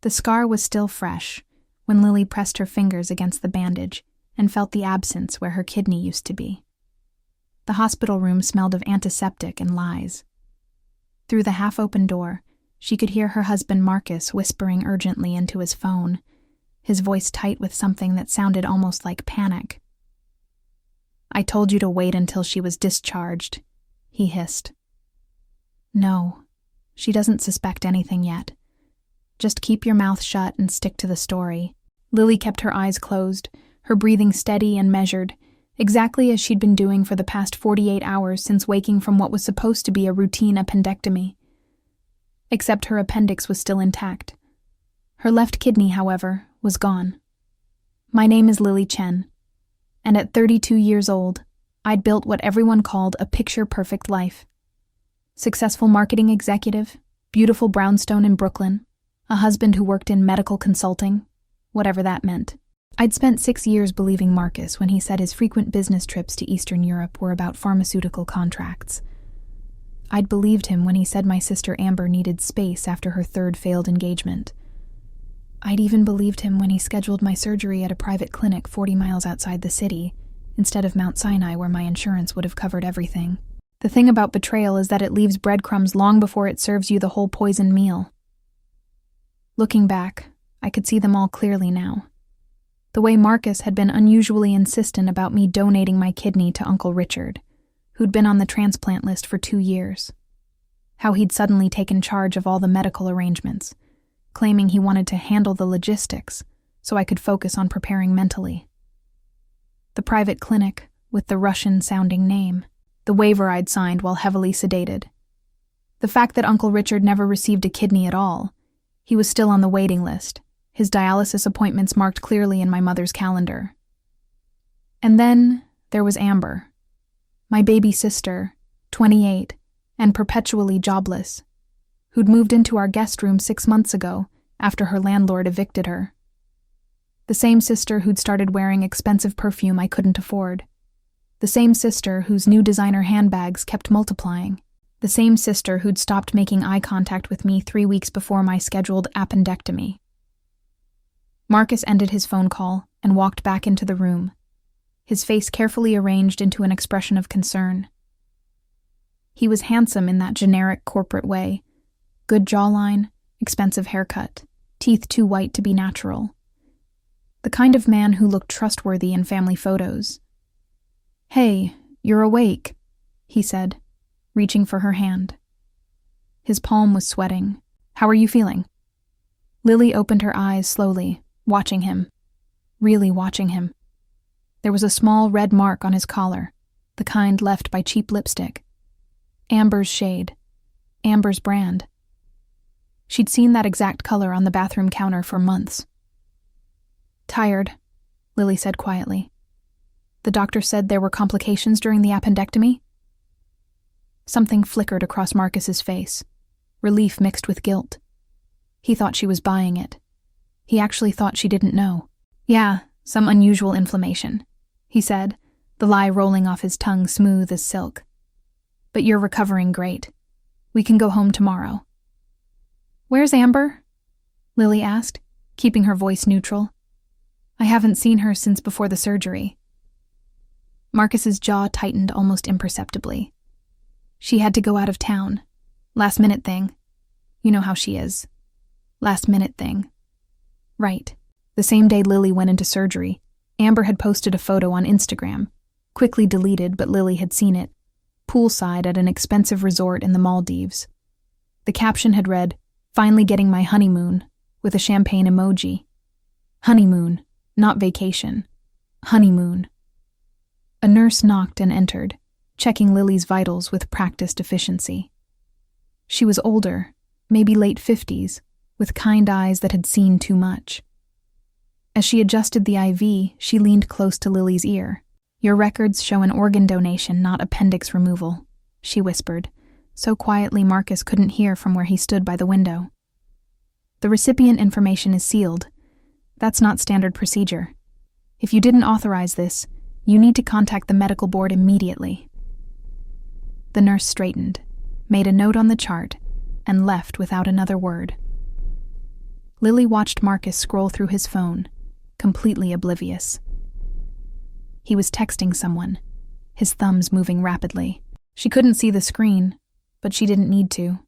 The scar was still fresh when Lily pressed her fingers against the bandage and felt the absence where her kidney used to be. The hospital room smelled of antiseptic and lies. Through the half-open door, she could hear her husband Marcus whispering urgently into his phone, his voice tight with something that sounded almost like panic. "I told you to wait until she was discharged," he hissed. "No, she doesn't suspect anything yet. Just keep your mouth shut and stick to the story." Lily kept her eyes closed, her breathing steady and measured, exactly as she'd been doing for the past 48 hours since waking from what was supposed to be a routine appendectomy. Except her appendix was still intact. Her left kidney, however, was gone. "My name is Lily Chen, and at 32 years old, I'd built what everyone called a picture-perfect life. Successful marketing executive, beautiful brownstone in Brooklyn, a husband who worked in medical consulting, whatever that meant. I'd spent 6 years believing Marcus when he said his frequent business trips to Eastern Europe were about pharmaceutical contracts. I'd believed him when he said my sister Amber needed space after her 3rd failed engagement. I'd even believed him when he scheduled my surgery at a private clinic 40 miles outside the city, instead of Mount Sinai where my insurance would have covered everything. The thing about betrayal is that it leaves breadcrumbs long before it serves you the whole poisoned meal. Looking back, I could see them all clearly now. The way Marcus had been unusually insistent about me donating my kidney to Uncle Richard, who'd been on the transplant list for 2 years. How he'd suddenly taken charge of all the medical arrangements, claiming he wanted to handle the logistics so I could focus on preparing mentally. The private clinic with the Russian-sounding name, the waiver I'd signed while heavily sedated. The fact that Uncle Richard never received a kidney at all. He was still on the waiting list, his dialysis appointments marked clearly in my mother's calendar. And then there was Amber, my baby sister, 28, and perpetually jobless, who'd moved into our guest room 6 months ago after her landlord evicted her. The same sister who'd started wearing expensive perfume I couldn't afford. The same sister whose new designer handbags kept multiplying. The same sister who'd stopped making eye contact with me 3 weeks before my scheduled appendectomy. Marcus ended his phone call and walked back into the room, his face carefully arranged into an expression of concern. He was handsome in that generic corporate way. Good jawline, expensive haircut, teeth too white to be natural. The kind of man who looked trustworthy in family photos. "Hey, you're awake," he said, reaching for her hand. His palm was sweating. "How are you feeling?" Lily opened her eyes slowly, watching him. Really watching him. There was a small red mark on his collar, the kind left by cheap lipstick. Amber's shade. Amber's brand. She'd seen that exact color on the bathroom counter for months. "Tired," Lily said quietly. "The doctor said there were complications during the appendectomy?" Something flickered across Marcus's face, relief mixed with guilt. He thought she was buying it. He actually thought she didn't know. "Yeah, some unusual inflammation," he said, the lie rolling off his tongue smooth as silk. "But you're recovering great. We can go home tomorrow." "Where's Amber?" Lily asked, keeping her voice neutral. "I haven't seen her since before the surgery." Marcus's jaw tightened almost imperceptibly. "She had to go out of town. Last-minute thing. You know how she is. Last-minute thing." Right. The same day Lily went into surgery, Amber had posted a photo on Instagram, quickly deleted but Lily had seen it, poolside at an expensive resort in the Maldives. The caption had read, "Finally getting my honeymoon," with a champagne emoji. Honeymoon, not vacation. Honeymoon. A nurse knocked and entered, checking Lily's vitals with practiced efficiency. She was older, maybe late 50s, with kind eyes that had seen too much. As she adjusted the IV, she leaned close to Lily's ear. "Your records show an organ donation, not appendix removal," she whispered, so quietly Marcus couldn't hear from where he stood by the window. "The recipient information is sealed. That's not standard procedure. If you didn't authorize this, you need to contact the medical board immediately." The nurse straightened, made a note on the chart, and left without another word. Lily watched Marcus scroll through his phone, completely oblivious. He was texting someone, his thumbs moving rapidly. She couldn't see the screen, but she didn't need to.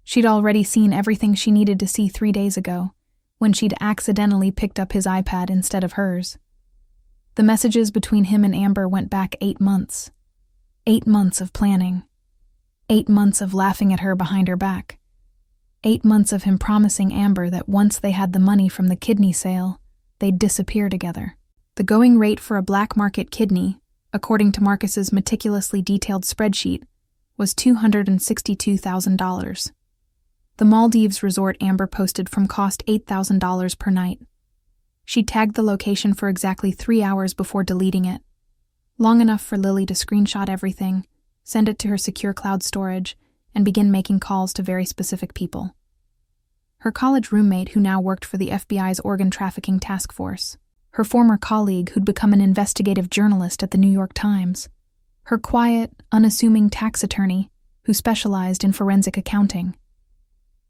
She'd already seen everything she needed to see 3 days ago, when she'd accidentally picked up his iPad instead of hers. The messages between him and Amber went back 8 months. 8 months of planning. 8 months of laughing at her behind her back. 8 months of him promising Amber that once they had the money from the kidney sale, they'd disappear together. The going rate for a black market kidney, according to Marcus's meticulously detailed spreadsheet, was $262,000. The Maldives resort Amber posted from cost $8,000 per night. She tagged the location for exactly 3 hours before deleting it, long enough for Lily to screenshot everything, send it to her secure cloud storage, and begin making calls to very specific people. Her college roommate who now worked for the FBI's organ trafficking task force, her former colleague who'd become an investigative journalist at the New York Times, her quiet, unassuming tax attorney who specialized in forensic accounting,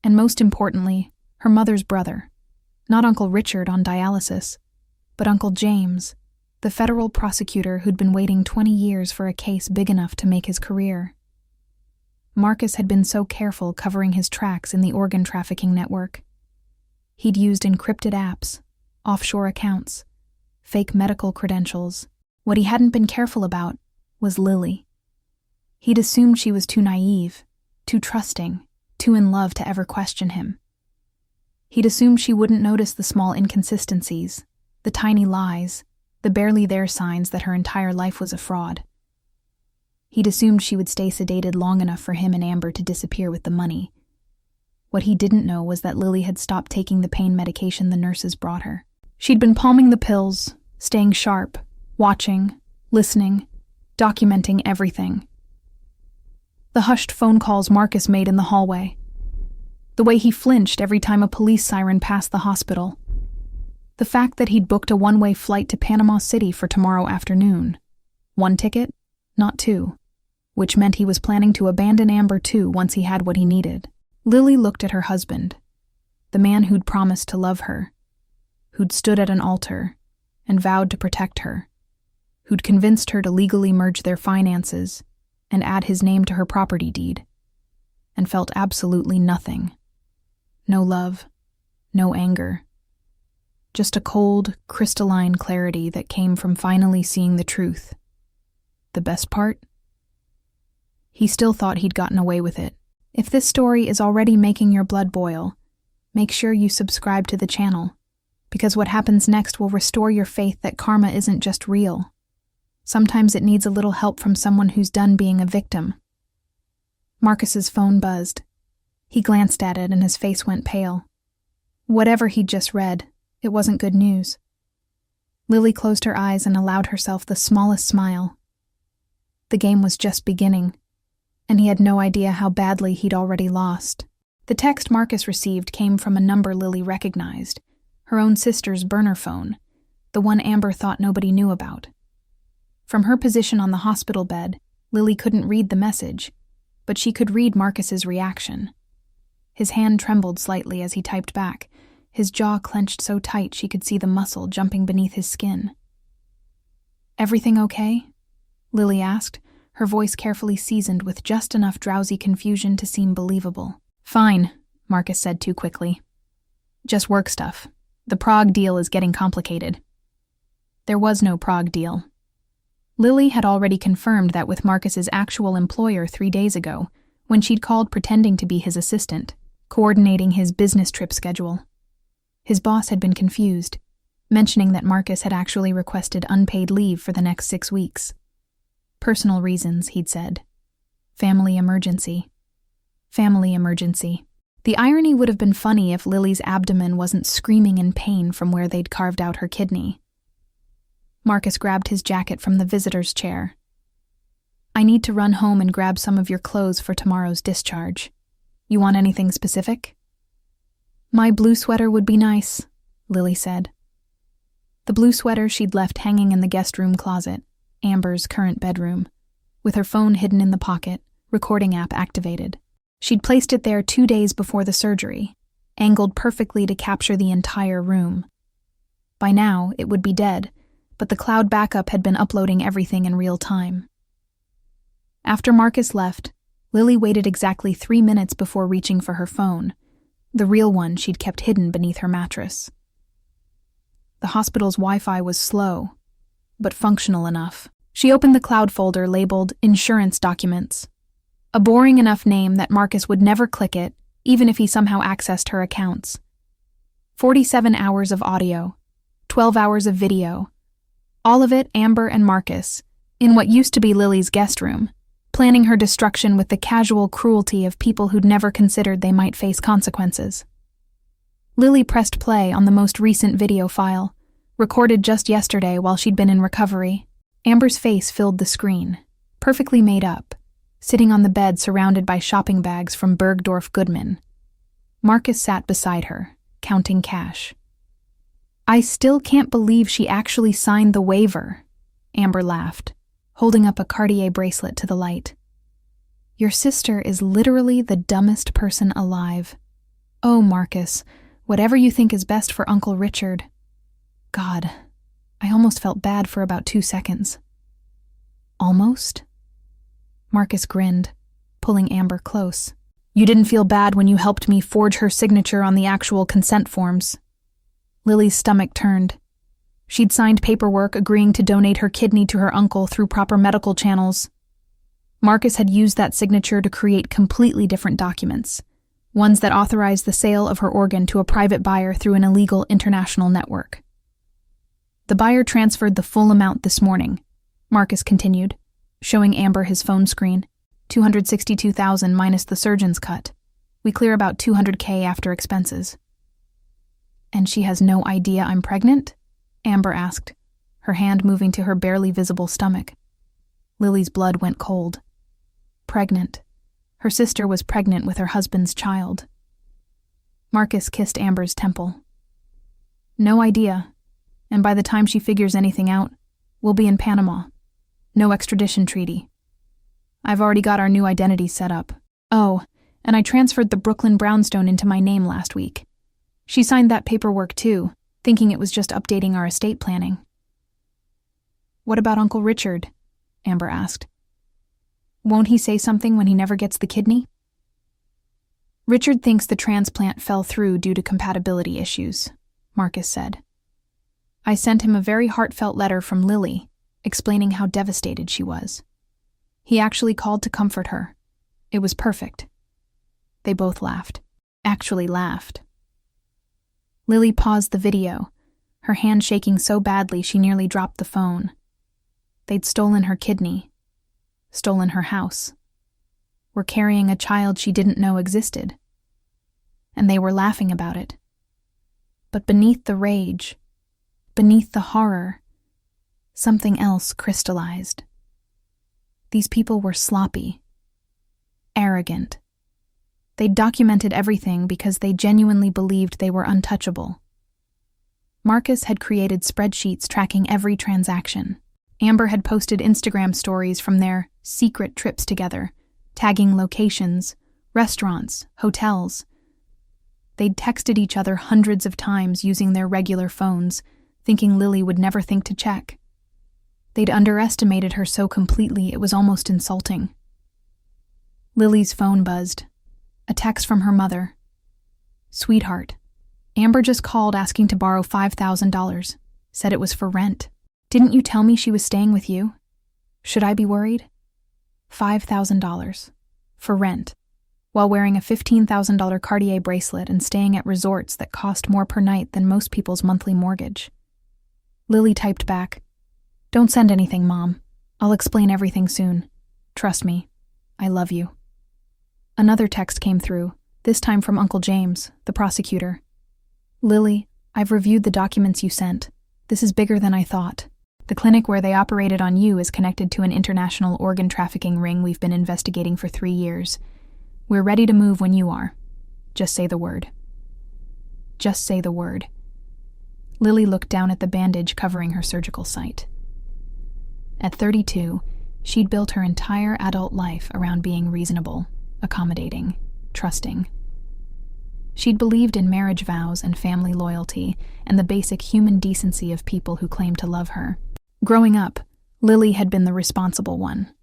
and most importantly, her mother's brother, not Uncle Richard on dialysis, but Uncle James, the federal prosecutor who'd been waiting 20 years for a case big enough to make his career. Marcus had been so careful covering his tracks in the organ trafficking network. He'd used encrypted apps, offshore accounts, fake medical credentials. What he hadn't been careful about was Lily. He'd assumed she was too naive, too trusting, too in love to ever question him. He'd assumed she wouldn't notice the small inconsistencies, the tiny lies, the barely there signs that her entire life was a fraud. He'd assumed she would stay sedated long enough for him and Amber to disappear with the money. What he didn't know was that Lily had stopped taking the pain medication the nurses brought her. She'd been palming the pills, staying sharp, watching, listening, documenting everything. The hushed phone calls Marcus made in the hallway. The way he flinched every time a police siren passed the hospital. The fact that he'd booked a one-way flight to Panama City for tomorrow afternoon. 1 ticket, not 2, which meant he was planning to abandon Amber too once he had what he needed. Lily looked at her husband, the man who'd promised to love her, who'd stood at an altar and vowed to protect her, who'd convinced her to legally merge their finances and add his name to her property deed, and felt absolutely nothing. No love, no anger. Just a cold, crystalline clarity that came from finally seeing the truth. The best part? He still thought he'd gotten away with it. If this story is already making your blood boil, make sure you subscribe to the channel, because what happens next will restore your faith that karma isn't just real. Sometimes it needs a little help from someone who's done being a victim. Marcus's phone buzzed. He glanced at it and his face went pale. Whatever he'd just read, it wasn't good news. Lily closed her eyes and allowed herself the smallest smile. The game was just beginning, and he had no idea how badly he'd already lost. The text Marcus received came from a number Lily recognized, her own sister's burner phone, the one Amber thought nobody knew about. From her position on the hospital bed, Lily couldn't read the message, but she could read Marcus's reaction. His hand trembled slightly as he typed back, his jaw clenched so tight she could see the muscle jumping beneath his skin. "Everything okay?" Lily asked, her voice carefully seasoned with just enough drowsy confusion to seem believable. "Fine," Marcus said too quickly. "Just work stuff. The Prague deal is getting complicated." There was no Prague deal. Lily had already confirmed that with Marcus's actual employer 3 days ago, when she'd called pretending to be his assistant, coordinating his business trip schedule. His boss had been confused, mentioning that Marcus had actually requested unpaid leave for the next 6 weeks. Personal reasons, he'd said. Family emergency. Family emergency. The irony would have been funny if Lily's abdomen wasn't screaming in pain from where they'd carved out her kidney. Marcus grabbed his jacket from the visitor's chair. "I need to run home and grab some of your clothes for tomorrow's discharge. You want anything specific?" "My blue sweater would be nice," Lily said. The blue sweater she'd left hanging in the guest room closet, Amber's current bedroom, with her phone hidden in the pocket, recording app activated. She'd placed it there 2 days before the surgery, angled perfectly to capture the entire room. By now, it would be dead, but the cloud backup had been uploading everything in real time. After Marcus left, Lily waited exactly 3 minutes before reaching for her phone, the real one she'd kept hidden beneath her mattress. The hospital's Wi-Fi was slow, but functional enough. She opened the cloud folder labeled Insurance Documents, a boring enough name that Marcus would never click it, even if he somehow accessed her accounts. 47 hours of audio, 12 hours of video, all of it Amber and Marcus, in what used to be Lily's guest room, planning her destruction with the casual cruelty of people who'd never considered they might face consequences. Lily pressed play on the most recent video file, recorded just yesterday while she'd been in recovery. Amber's face filled the screen, perfectly made up, sitting on the bed surrounded by shopping bags from Bergdorf Goodman. Marcus sat beside her, counting cash. "I still can't believe she actually signed the waiver," Amber laughed, holding up a Cartier bracelet to the light. "Your sister is literally the dumbest person alive. Oh, Marcus, whatever you think is best for Uncle Richard." God, I almost felt bad for about 2 seconds. Almost? Marcus grinned, pulling Amber close. "You didn't feel bad when you helped me forge her signature on the actual consent forms." Lily's stomach turned. She'd signed paperwork agreeing to donate her kidney to her uncle through proper medical channels. Marcus had used that signature to create completely different documents, ones that authorized the sale of her organ to a private buyer through an illegal international network. "The buyer transferred the full amount this morning," Marcus continued, showing Amber his phone screen. $262,000 minus the surgeon's cut. We clear about $200K after expenses." "And she has no idea I'm pregnant?" Amber asked, her hand moving to her barely visible stomach. Lily's blood went cold. Pregnant. Her sister was pregnant with her husband's child. Marcus kissed Amber's temple. "No idea. And by the time she figures anything out, we'll be in Panama. No extradition treaty. I've already got our new identity set up. Oh, and I transferred the Brooklyn brownstone into my name last week. She signed that paperwork too, thinking it was just updating our estate planning." "What about Uncle Richard?" Amber asked. "Won't he say something when he never gets the kidney?" "Richard thinks the transplant fell through due to compatibility issues," Marcus said. "I sent him a very heartfelt letter from Lily, explaining how devastated she was. He actually called to comfort her. It was perfect." They both laughed. Actually laughed. Lily paused the video, her hand shaking so badly she nearly dropped the phone. They'd stolen her kidney. Stolen her house. Were carrying a child she didn't know existed. And they were laughing about it. But beneath the rage, beneath the horror, something else crystallized. These people were sloppy. Arrogant. They documented everything because they genuinely believed they were untouchable. Marcus had created spreadsheets tracking every transaction. Amber had posted Instagram stories from their secret trips together, tagging locations, restaurants, hotels. They'd texted each other hundreds of times using their regular phones, thinking Lily would never think to check. They'd underestimated her so completely it was almost insulting. Lily's phone buzzed. A text from her mother. "Sweetheart, Amber just called asking to borrow $5,000. Said it was for rent. Didn't you tell me she was staying with you? Should I be worried? $5,000. For rent. While wearing a $15,000 Cartier bracelet and staying at resorts that cost more per night than most people's monthly mortgage." Lily typed back, "Don't send anything, Mom. I'll explain everything soon. Trust me. I love you." Another text came through, this time from Uncle James, the prosecutor. "Lily, I've reviewed the documents you sent. This is bigger than I thought. The clinic where they operated on you is connected to an international organ trafficking ring we've been investigating for 3 years. We're ready to move when you are. Just say the word." Just say the word. Lily looked down at the bandage covering her surgical site. At 32, she'd built her entire adult life around being reasonable, accommodating, trusting. She'd believed in marriage vows and family loyalty and the basic human decency of people who claimed to love her. Growing up, Lily had been the responsible one.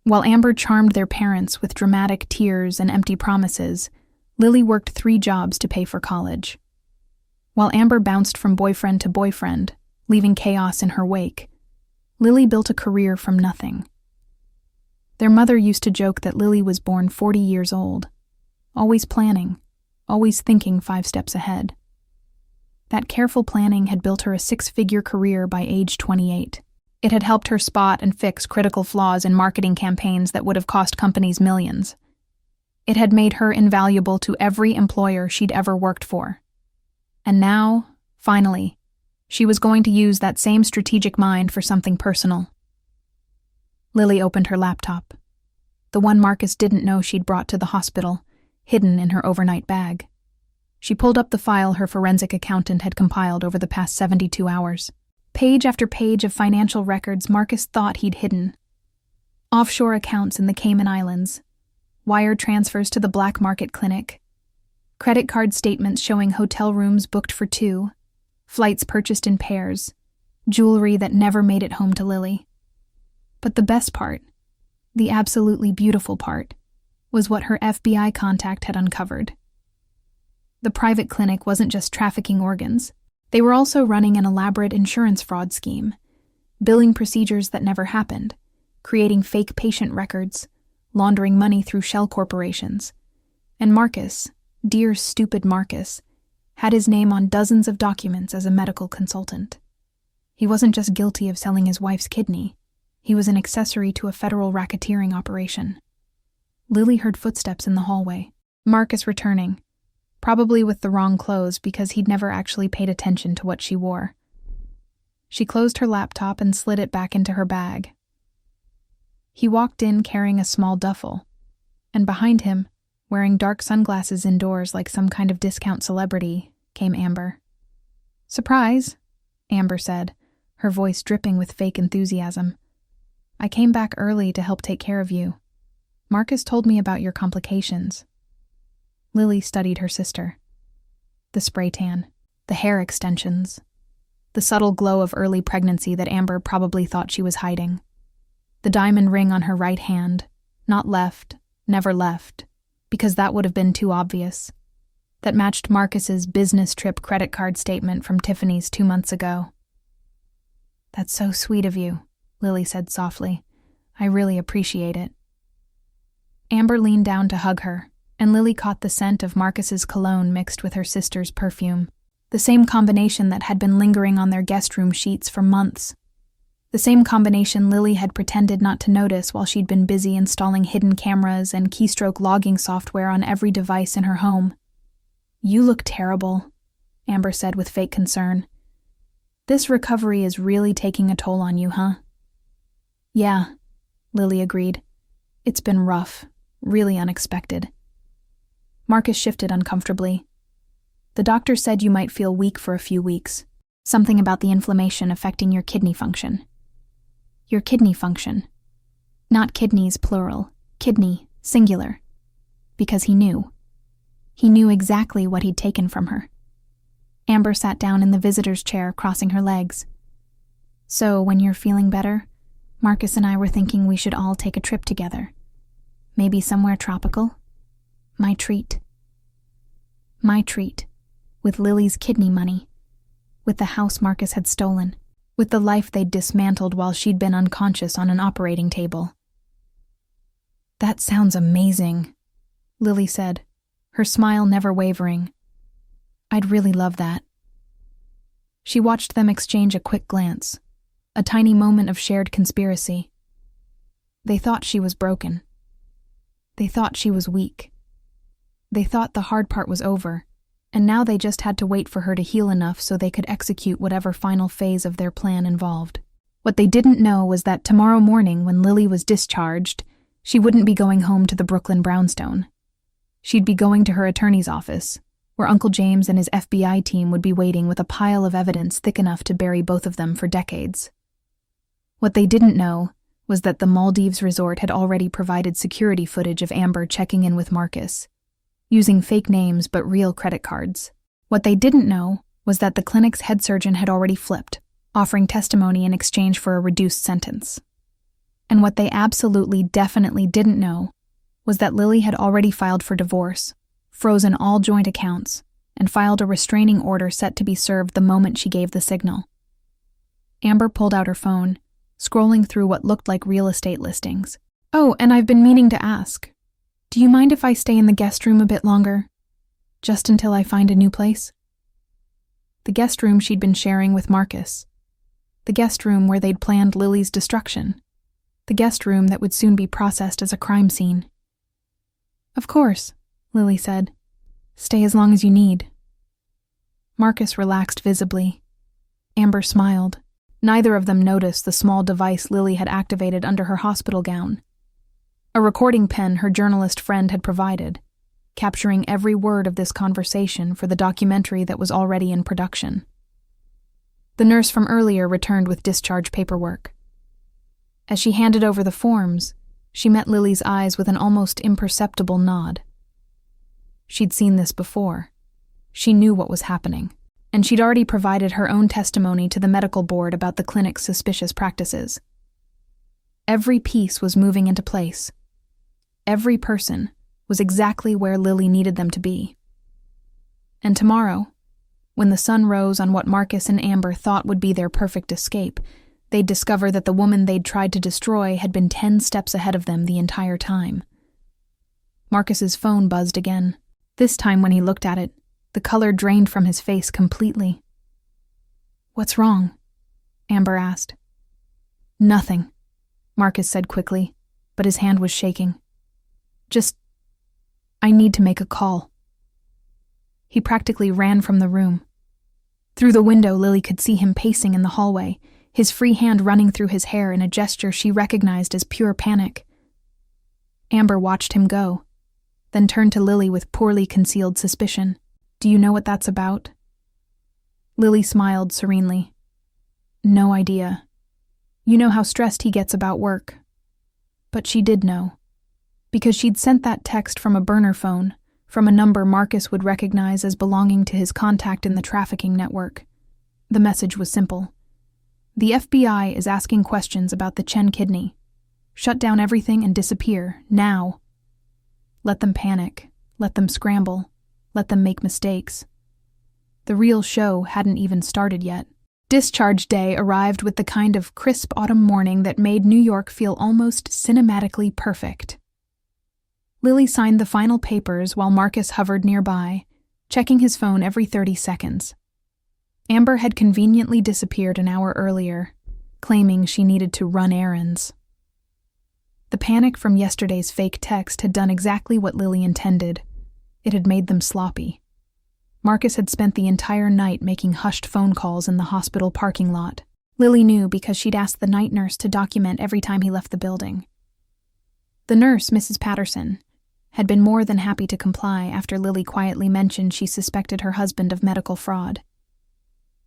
While Amber charmed their parents with dramatic tears and empty promises, Lily worked 3 jobs to pay for college. While Amber bounced from boyfriend to boyfriend, leaving chaos in her wake, Lily built a career from nothing. Their mother used to joke that Lily was born 40 years old, always planning, always thinking 5 steps ahead. That careful planning had built her a 6-figure career by age 28. It had helped her spot and fix critical flaws in marketing campaigns that would have cost companies millions. It had made her invaluable to every employer she'd ever worked for. And now, finally, she was going to use that same strategic mind for something personal. Lily opened her laptop, the one Marcus didn't know she'd brought to the hospital, hidden in her overnight bag. She pulled up the file her forensic accountant had compiled over the past 72 hours. Page after page of financial records Marcus thought he'd hidden. Offshore accounts in the Cayman Islands, wire transfers to the black market clinic, credit card statements showing hotel rooms booked for 2, flights purchased in pairs, jewelry that never made it home to Lily. But the best part, the absolutely beautiful part, was what her FBI contact had uncovered. The private clinic wasn't just trafficking organs. They were also running an elaborate insurance fraud scheme, billing procedures that never happened, creating fake patient records, laundering money through shell corporations. And Marcus, dear stupid Marcus, had his name on dozens of documents as a medical consultant. He wasn't just guilty of selling his wife's kidney. He was an accessory to a federal racketeering operation. Lily heard footsteps in the hallway. Marcus returning, probably with the wrong clothes because he'd never actually paid attention to what she wore. She closed her laptop and slid it back into her bag. He walked in carrying a small duffel, and behind him, wearing dark sunglasses indoors like some kind of discount celebrity, came Amber. "Surprise," Amber said, her voice dripping with fake enthusiasm. "I came back early to help take care of you. Marcus told me about your complications." Lily studied her sister. The spray tan, the hair extensions, the subtle glow of early pregnancy that Amber probably thought she was hiding. The diamond ring on her right hand, not left, never left, because that would have been too obvious, that matched Marcus's business trip credit card statement from Tiffany's 2 months ago. "That's so sweet of you," Lily said softly. "I really appreciate it." Amber leaned down to hug her, and Lily caught the scent of Marcus's cologne mixed with her sister's perfume, the same combination that had been lingering on their guest room sheets for months. The same combination Lily had pretended not to notice while she'd been busy installing hidden cameras and keystroke logging software on every device in her home. "You look terrible," Amber said with fake concern. "This recovery is really taking a toll on you, huh?" "Yeah," Lily agreed. "It's been rough, really unexpected." Marcus shifted uncomfortably. "The doctor said you might feel weak for a few weeks. Something about the inflammation affecting your kidney function." Your kidney function. Not kidneys, plural. Kidney, singular. Because he knew. He knew exactly what he'd taken from her. Amber sat down in the visitor's chair, crossing her legs. "So, when you're feeling better, Marcus and I were thinking we should all take a trip together. Maybe somewhere tropical? My treat. My treat. With Lily's kidney money. With the house Marcus had stolen. With the life they'd dismantled while she'd been unconscious on an operating table." "That sounds amazing," Lily said, her smile never wavering. "I'd really love that." She watched them exchange a quick glance, a tiny moment of shared conspiracy. They thought she was broken. They thought she was weak. They thought the hard part was over, and now they just had to wait for her to heal enough so they could execute whatever final phase of their plan involved. What they didn't know was that tomorrow morning, when Lily was discharged, she wouldn't be going home to the Brooklyn brownstone. She'd be going to her attorney's office, where Uncle James and his FBI team would be waiting with a pile of evidence thick enough to bury both of them for decades. What they didn't know was that the Maldives resort had already provided security footage of Amber checking in with Marcus, using fake names but real credit cards. What they didn't know was that the clinic's head surgeon had already flipped, offering testimony in exchange for a reduced sentence. And what they absolutely definitely didn't know was that Lily had already filed for divorce, frozen all joint accounts, and filed a restraining order set to be served the moment she gave the signal. Amber pulled out her phone, scrolling through what looked like real estate listings. "Oh, and I've been meaning to ask. Do you mind if I stay in the guest room a bit longer? Just until I find a new place?" The guest room she'd been sharing with Marcus. The guest room where they'd planned Lily's destruction. The guest room that would soon be processed as a crime scene. "Of course," Lily said. "Stay as long as you need." Marcus relaxed visibly. Amber smiled. Neither of them noticed the small device Lily had activated under her hospital gown. A recording pen her journalist friend had provided, capturing every word of this conversation for the documentary that was already in production. The nurse from earlier returned with discharge paperwork. As she handed over the forms, she met Lily's eyes with an almost imperceptible nod. She'd seen this before. She knew what was happening, and she'd already provided her own testimony to the medical board about the clinic's suspicious practices. Every piece was moving into place. Every person was exactly where Lily needed them to be. And tomorrow, when the sun rose on what Marcus and Amber thought would be their perfect escape, they'd discover that the woman they'd tried to destroy had been 10 steps ahead of them the entire time. Marcus's phone buzzed again. This time when he looked at it, the color drained from his face completely. "What's wrong?" Amber asked. "Nothing," Marcus said quickly, but his hand was shaking. I need to make a call." He practically ran from the room. Through the window, Lily could see him pacing in the hallway, his free hand running through his hair in a gesture she recognized as pure panic. Amber watched him go, then turned to Lily with poorly concealed suspicion. "Do you know what that's about?" Lily smiled serenely. "No idea. You know how stressed he gets about work." But she did know, because she'd sent that text from a burner phone, from a number Marcus would recognize as belonging to his contact in the trafficking network. The message was simple. "The FBI is asking questions about the Chen kidney. Shut down everything and disappear, now. Let them panic, let them scramble, let them make mistakes." The real show hadn't even started yet. Discharge day arrived with the kind of crisp autumn morning that made New York feel almost cinematically perfect. Lily signed the final papers while Marcus hovered nearby, checking his phone every 30 seconds. Amber had conveniently disappeared an hour earlier, claiming she needed to run errands. The panic from yesterday's fake text had done exactly what Lily intended. It had made them sloppy. Marcus had spent the entire night making hushed phone calls in the hospital parking lot. Lily knew because she'd asked the night nurse to document every time he left the building. The nurse, Mrs. Patterson, had been more than happy to comply after Lily quietly mentioned she suspected her husband of medical fraud.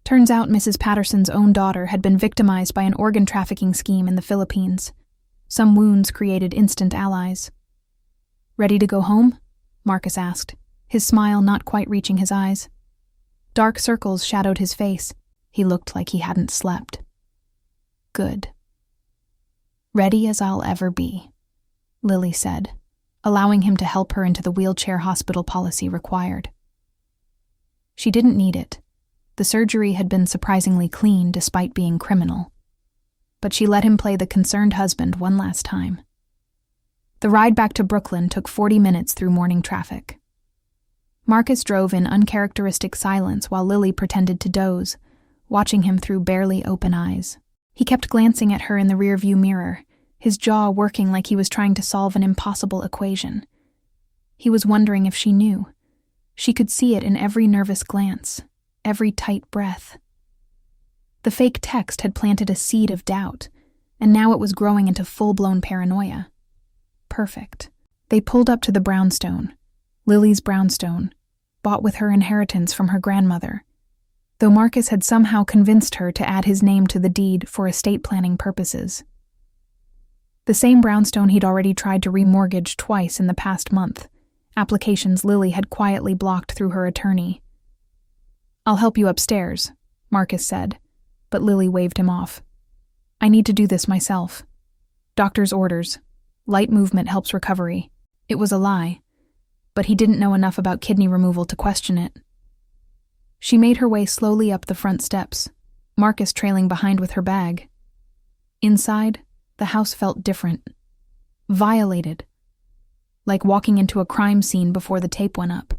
Turns out Mrs. Patterson's own daughter had been victimized by an organ trafficking scheme in the Philippines. Some wounds created instant allies. "Ready to go home?" Marcus asked, his smile not quite reaching his eyes. Dark circles shadowed his face. He looked like he hadn't slept. "Good." "Ready as I'll ever be," Lily said, allowing him to help her into the wheelchair hospital policy required. She didn't need it. The surgery had been surprisingly clean despite being criminal. But she let him play the concerned husband one last time. The ride back to Brooklyn took 40 minutes through morning traffic. Marcus drove in uncharacteristic silence while Lily pretended to doze, watching him through barely open eyes. He kept glancing at her in the rearview mirror, his jaw working like he was trying to solve an impossible equation. He was wondering if she knew. She could see it in every nervous glance, every tight breath. The fake text had planted a seed of doubt, and now it was growing into full-blown paranoia. Perfect. They pulled up to the brownstone, Lily's brownstone, bought with her inheritance from her grandmother, though Marcus had somehow convinced her to add his name to the deed for estate planning purposes. The same brownstone he'd already tried to remortgage twice in the past month, applications Lily had quietly blocked through her attorney. "I'll help you upstairs," Marcus said, but Lily waved him off. "I need to do this myself. Doctor's orders. Light movement helps recovery." It was a lie, but he didn't know enough about kidney removal to question it. She made her way slowly up the front steps, Marcus trailing behind with her bag. Inside, the house felt different. Violated. Like walking into a crime scene before the tape went up,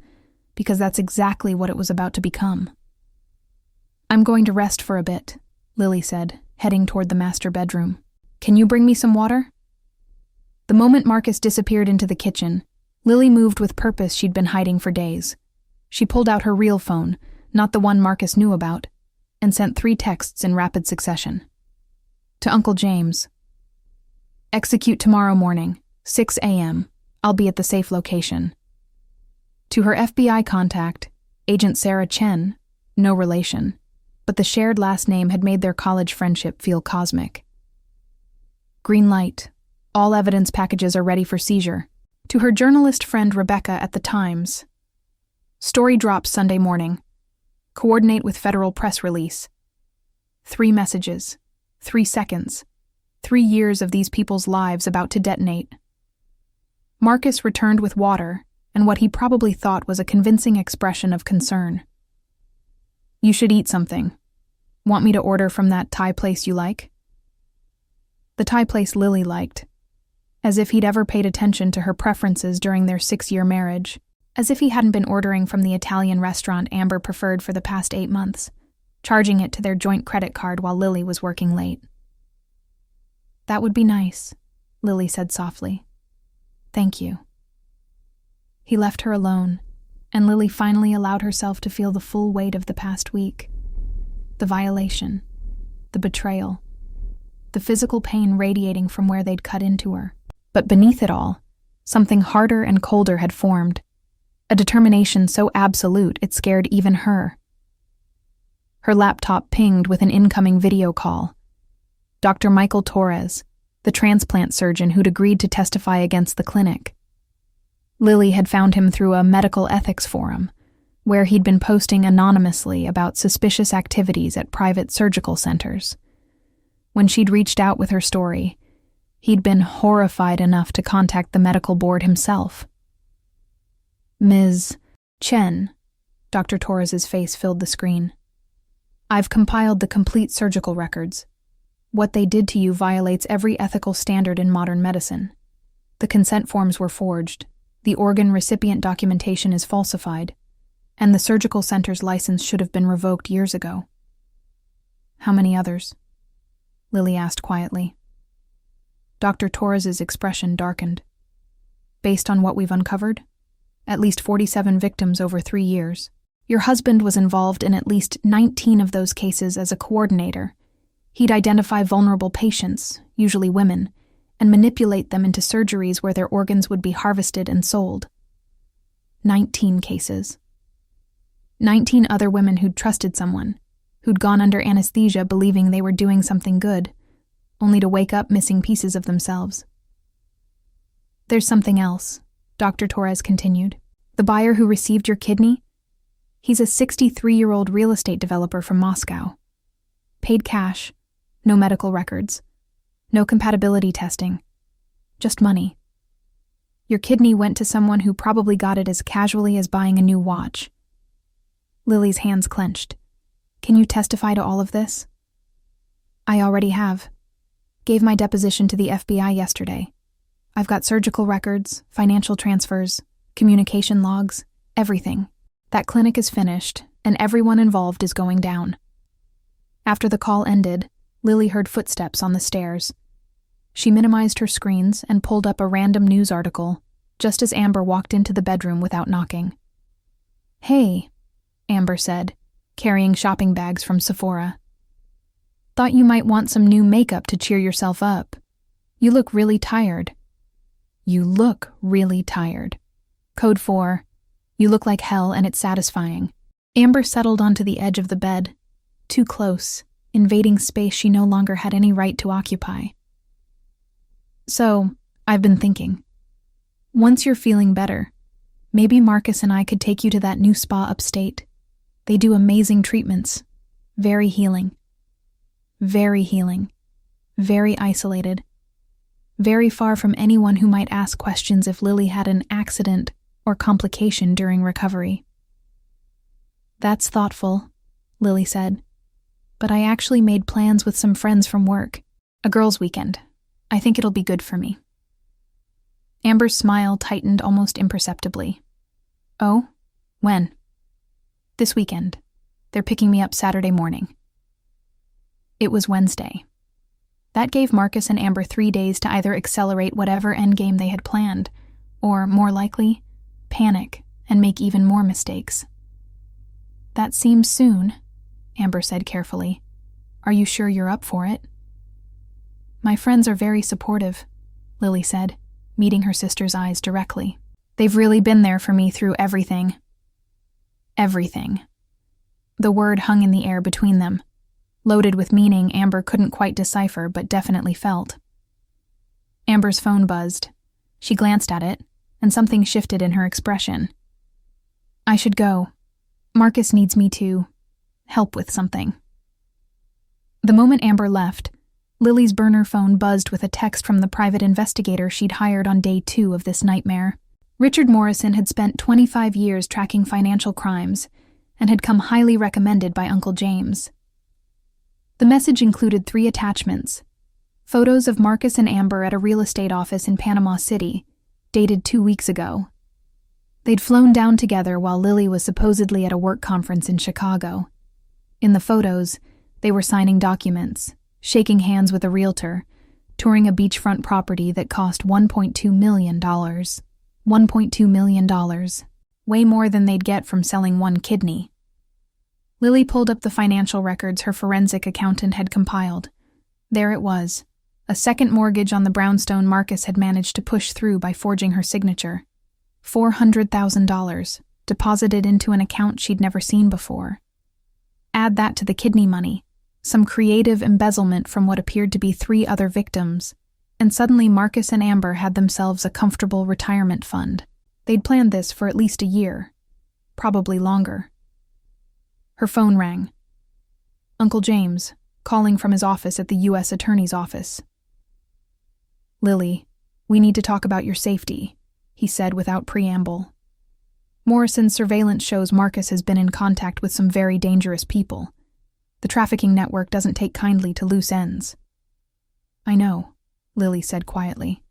because that's exactly what it was about to become. "I'm going to rest for a bit," Lily said, heading toward the master bedroom. "Can you bring me some water?" The moment Marcus disappeared into the kitchen, Lily moved with purpose she'd been hiding for days. She pulled out her real phone, not the one Marcus knew about, and sent 3 texts in rapid succession. To Uncle James. "Execute tomorrow morning, 6 a.m. I'll be at the safe location." To her FBI contact, Agent Sarah Chen, no relation, but the shared last name had made their college friendship feel cosmic. Green light. All evidence packages are ready for seizure. To her journalist friend Rebecca at the Times. Story drops Sunday morning. Coordinate with federal press release. 3 messages. 3 seconds. 3 years of these people's lives about to detonate. Marcus returned with water and what he probably thought was a convincing expression of concern. "You should eat something. Want me to order from that Thai place you like?" The Thai place Lily liked. As if he'd ever paid attention to her preferences during their 6-year marriage. As if he hadn't been ordering from the Italian restaurant Amber preferred for the past 8 months, charging it to their joint credit card while Lily was working late. "That would be nice," Lily said softly. "Thank you." He left her alone, and Lily finally allowed herself to feel the full weight of the past week. The violation, the betrayal, the physical pain radiating from where they'd cut into her. But beneath it all, something harder and colder had formed, a determination so absolute it scared even her. Her laptop pinged with an incoming video call. Dr. Michael Torres, the transplant surgeon who'd agreed to testify against the clinic. Lily had found him through a medical ethics forum, where he'd been posting anonymously about suspicious activities at private surgical centers. When she'd reached out with her story, he'd been horrified enough to contact the medical board himself. "Ms. Chen," Dr. Torres's face filled the screen. "I've compiled the complete surgical records. What they did to you violates every ethical standard in modern medicine. The consent forms were forged, the organ recipient documentation is falsified, and the surgical center's license should have been revoked years ago." "How many others?" Lily asked quietly. Dr. Torres's expression darkened. "Based on what we've uncovered, at least 47 victims over 3 years. Your husband was involved in at least 19 of those cases as a coordinator. He'd identify vulnerable patients, usually women, and manipulate them into surgeries where their organs would be harvested and sold. 19 cases. 19 other women who'd trusted someone, who'd gone under anesthesia believing they were doing something good, only to wake up missing pieces of themselves. There's something else," Dr. Torres continued. "The buyer who received your kidney? He's a 63-year-old real estate developer from Moscow. Paid cash, no medical records, no compatibility testing, just money. Your kidney went to someone who probably got it as casually as buying a new watch." Lily's hands clenched. "Can you testify to all of this?" "I already have. Gave my deposition to the FBI yesterday. I've got surgical records, financial transfers, communication logs, everything. That clinic is finished, and everyone involved is going down." After the call ended, Lily heard footsteps on the stairs. She minimized her screens and pulled up a random news article, just as Amber walked into the bedroom without knocking. "Hey," Amber said, carrying shopping bags from Sephora. "Thought you might want some new makeup to cheer yourself up. You look really tired." "You look really tired." Code 4. You look like hell and it's satisfying. Amber settled onto the edge of the bed, too close, invading space she no longer had any right to occupy. "So, I've been thinking. Once you're feeling better, Maybe Marcus and I could take you to that new spa upstate. They do amazing treatments. Very healing. Very healing. Very isolated. Very far from anyone who might ask questions if Lily had an accident or complication during recovery. That's thoughtful, Lily said. But I actually made plans with some friends from work. A girls' weekend. I think it'll be good for me. Amber's smile tightened almost imperceptibly. Oh? When? This weekend. They're picking me up Saturday morning. It was Wednesday. That gave Marcus and Amber 3 days to either accelerate whatever endgame they had planned, or, more likely, panic and make even more mistakes. That seems soon, Amber said carefully. Are you sure you're up for it? My friends are very supportive, Lily said, meeting her sister's eyes directly. They've really been there for me through everything. Everything. The word hung in the air between them, loaded with meaning Amber couldn't quite decipher but definitely felt. Amber's phone buzzed. She glanced at it, and something shifted in her expression. I should go. Marcus needs me to help with something. The moment Amber left, Lily's burner phone buzzed with a text from the private investigator she'd hired on day 2 of this nightmare. Richard Morrison had spent 25 years tracking financial crimes and had come highly recommended by Uncle James. The message included 3 attachments: photos of Marcus and Amber at a real estate office in Panama City, dated 2 weeks ago. They'd flown down together while Lily was supposedly at a work conference in Chicago. In the photos, they were signing documents, shaking hands with a realtor, touring a beachfront property that cost $1.2 million. $1.2 million. Way more than they'd get from selling 1 kidney. Lily pulled up the financial records her forensic accountant had compiled. There it was, a second mortgage on the brownstone Marcus had managed to push through by forging her signature. $400,000, deposited into an account she'd never seen before. Add that to the kidney money, some creative embezzlement from what appeared to be 3 other victims, and suddenly Marcus and Amber had themselves a comfortable retirement fund. They'd planned this for at least a year, probably longer. Her phone rang. Uncle James, calling from his office at the U.S. Attorney's Office. Lily, we need to talk about your safety, he said without preamble. Morrison's surveillance shows Marcus has been in contact with some very dangerous people. The trafficking network doesn't take kindly to loose ends. I know, Lily said quietly.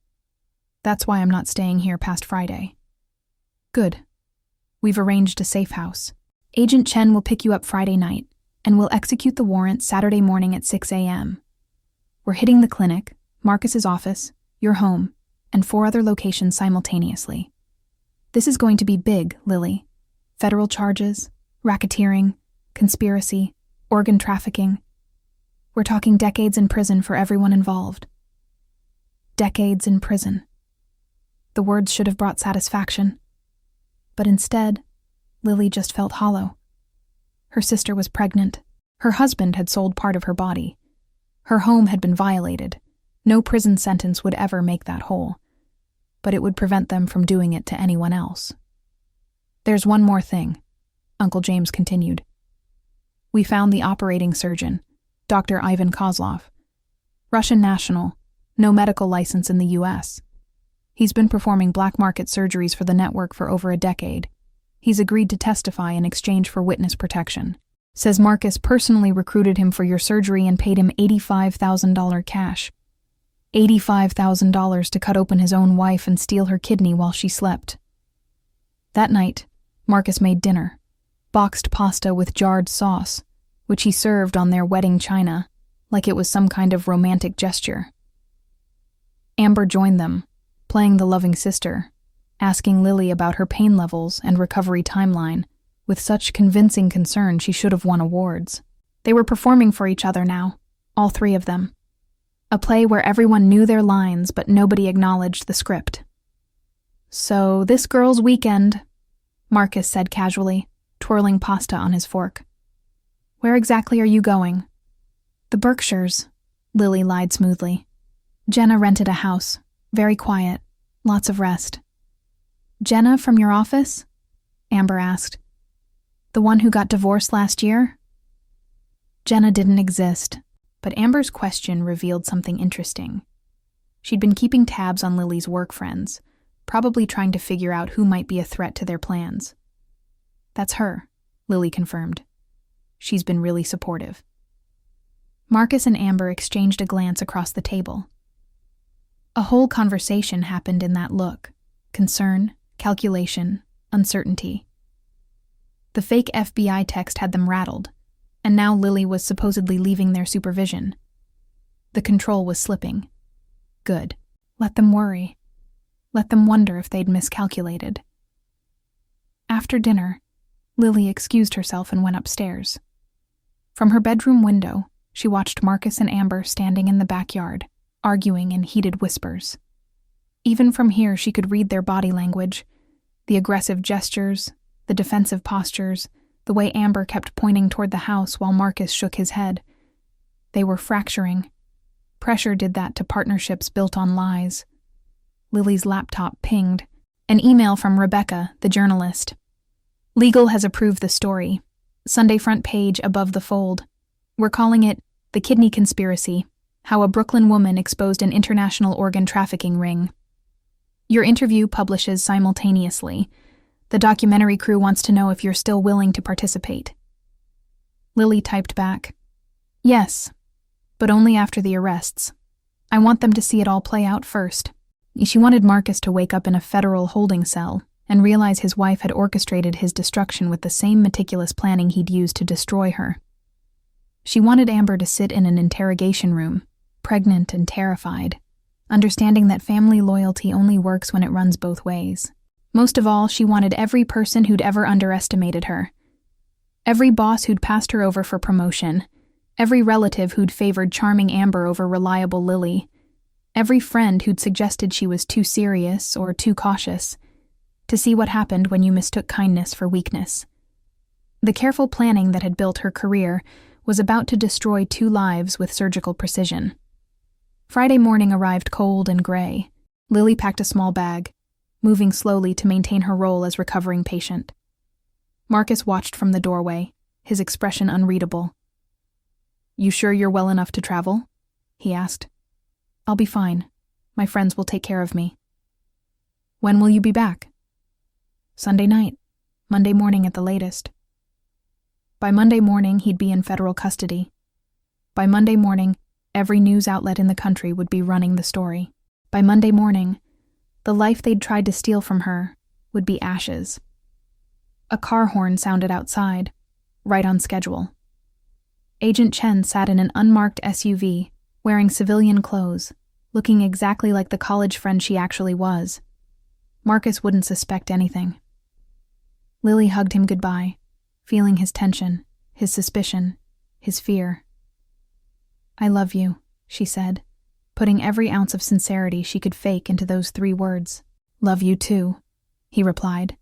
That's why I'm not staying here past Friday. Good. We've arranged a safe house. Agent Chen will pick you up Friday night, and we'll execute the warrant Saturday morning at 6 a.m. We're hitting the clinic, Marcus's office, your home, and 4 other locations simultaneously. This is going to be big, Lily. Federal charges, racketeering, conspiracy, organ trafficking. We're talking decades in prison for everyone involved. Decades in prison. The words should have brought satisfaction. But instead, Lily just felt hollow. Her sister was pregnant. Her husband had sold part of her body. Her home had been violated. No prison sentence would ever make that whole. But it would prevent them from doing it to anyone else. There's one more thing, Uncle James continued. We found the operating surgeon, Dr. Ivan Kozlov. Russian national, no medical license in the U.S. He's been performing black market surgeries for the network for over a decade. He's agreed to testify in exchange for witness protection. Says Marcus personally recruited him for your surgery and paid him $85,000 cash. $85,000 to cut open his own wife and steal her kidney while she slept. That night, Marcus made dinner, boxed pasta with jarred sauce, which he served on their wedding china, like it was some kind of romantic gesture. Amber joined them, playing the loving sister, asking Lily about her pain levels and recovery timeline, with such convincing concern she should have won awards. They were performing for each other now, all 3 of them. A play where everyone knew their lines but nobody acknowledged the script. So this girl's weekend, Marcus said casually, twirling pasta on his fork. Where exactly are you going? The Berkshires, Lily lied smoothly. Jenna rented a house, very quiet, lots of rest. Jenna from your office? Amber asked. The one who got divorced last year? Jenna didn't exist, but Amber's question revealed something interesting. She'd been keeping tabs on Lily's work friends, probably trying to figure out who might be a threat to their plans. That's her, Lily confirmed. She's been really supportive. Marcus and Amber exchanged a glance across the table. A whole conversation happened in that look: concern, calculation, uncertainty. The fake FBI text had them rattled, and now Lily was supposedly leaving their supervision. The control was slipping. Good. Let them worry. Let them wonder if they'd miscalculated. After dinner, Lily excused herself and went upstairs. From her bedroom window, she watched Marcus and Amber standing in the backyard, arguing in heated whispers. Even from here, she could read their body language, the aggressive gestures, the defensive postures, the way Amber kept pointing toward the house while Marcus shook his head. They were fracturing. Pressure did that to partnerships built on lies. Lily's laptop pinged. An email from Rebecca, the journalist. Legal has approved the story. Sunday front page above the fold. We're calling it The Kidney Conspiracy: How a Brooklyn Woman Exposed an International Organ Trafficking Ring. Your interview publishes simultaneously. The documentary crew wants to know if you're still willing to participate. Lily typed back, Yes, but only after the arrests. I want them to see it all play out first. She wanted Marcus to wake up in a federal holding cell and realize his wife had orchestrated his destruction with the same meticulous planning he'd used to destroy her. She wanted Amber to sit in an interrogation room, pregnant and terrified, understanding that family loyalty only works when it runs both ways. Most of all, she wanted every person who'd ever underestimated her. Every boss who'd passed her over for promotion. Every relative who'd favored charming Amber over reliable Lily. Every friend who'd suggested she was too serious or too cautious. To see what happened when you mistook kindness for weakness. The careful planning that had built her career was about to destroy 2 lives with surgical precision. Friday morning arrived cold and gray. Lily packed a small bag, moving slowly to maintain her role as recovering patient. Marcus watched from the doorway, his expression unreadable. You sure you're well enough to travel? He asked. I'll be fine. My friends will take care of me. When will you be back? Sunday night, Monday morning at the latest. By Monday morning, he'd be in federal custody. By Monday morning, every news outlet in the country would be running the story. By Monday morning, the life they'd tried to steal from her would be ashes. A car horn sounded outside, right on schedule. Agent Chen sat in an unmarked SUV, wearing civilian clothes, looking exactly like the college friend she actually was. Marcus wouldn't suspect anything. Lily hugged him goodbye, feeling his tension, his suspicion, his fear. I love you, she said, putting every ounce of sincerity she could fake into those 3 words. Love you too, he replied.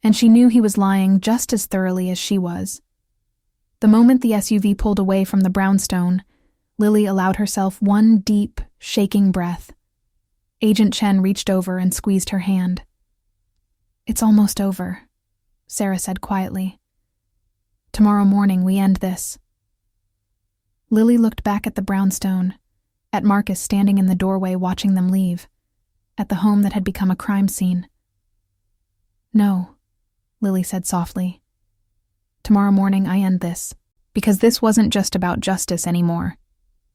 And she knew he was lying just as thoroughly as she was. The moment the SUV pulled away from the brownstone, Lily allowed herself one deep, shaking breath. Agent Chen reached over and squeezed her hand. It's almost over, Sarah said quietly. Tomorrow morning we end this. Lily looked back at the brownstone, at Marcus standing in the doorway watching them leave, at the home that had become a crime scene. No, Lily said softly. Tomorrow morning I end this, because this wasn't just about justice anymore.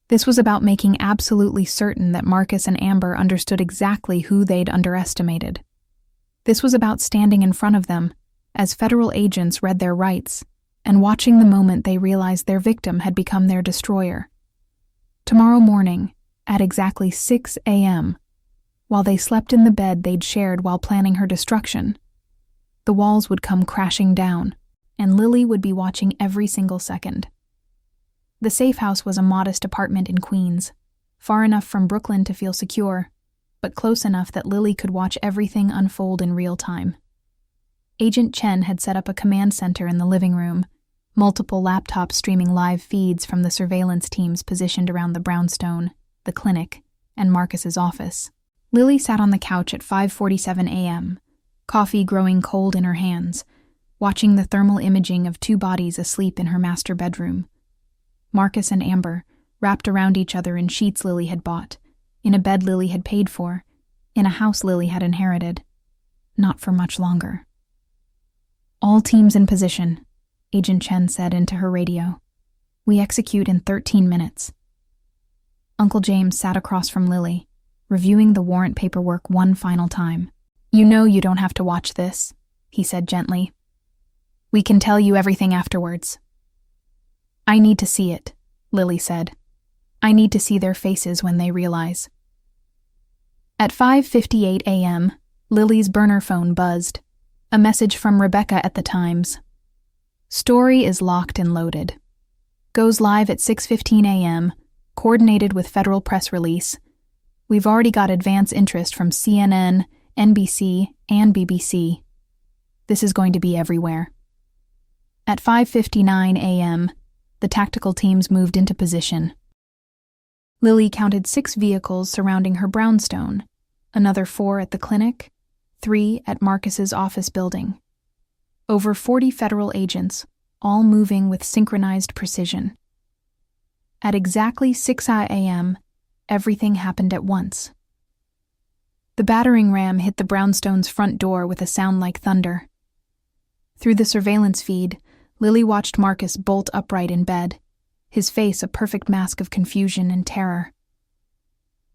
This was about making absolutely certain that Marcus and Amber understood exactly who they'd underestimated. This was about standing in front of them, as federal agents read their rights, and watching the moment they realized their victim had become their destroyer. Tomorrow morning, at exactly 6 a.m., while they slept in the bed they'd shared while planning her destruction, the walls would come crashing down, and Lily would be watching every single second. The safe house was a modest apartment in Queens, far enough from Brooklyn to feel secure, but close enough that Lily could watch everything unfold in real time. Agent Chen had set up a command center in the living room, multiple laptops streaming live feeds from the surveillance teams positioned around the brownstone, the clinic, and Marcus's office. Lily sat on the couch at 5:47 a.m., coffee growing cold in her hands, watching the thermal imaging of two bodies asleep in her master bedroom. Marcus and Amber, wrapped around each other in sheets Lily had bought, in a bed Lily had paid for, in a house Lily had inherited. Not for much longer. "All teams in position," Agent Chen said into her radio. "We execute in 13 minutes." Uncle James sat across from Lily, reviewing the warrant paperwork one final time. "You know you don't have to watch this," he said gently. "We can tell you everything afterwards." "I need to see it," Lily said. "I need to see their faces when they realize." At 5:58 a.m., Lily's burner phone buzzed. A message from Rebecca at the Times. "Story is locked and loaded. Goes live at 6:15 a.m., coordinated with federal press release. We've already got advance interest from CNN, NBC, and BBC. This is going to be everywhere." At 5:59 a.m., the tactical teams moved into position. Lily counted 6 vehicles surrounding her brownstone, another 4 at the clinic, 3 at Marcus's office building. Over 40 federal agents, all moving with synchronized precision. At exactly 6 a.m., everything happened at once. The battering ram hit the brownstone's front door with a sound like thunder. Through the surveillance feed, Lily watched Marcus bolt upright in bed, his face a perfect mask of confusion and terror.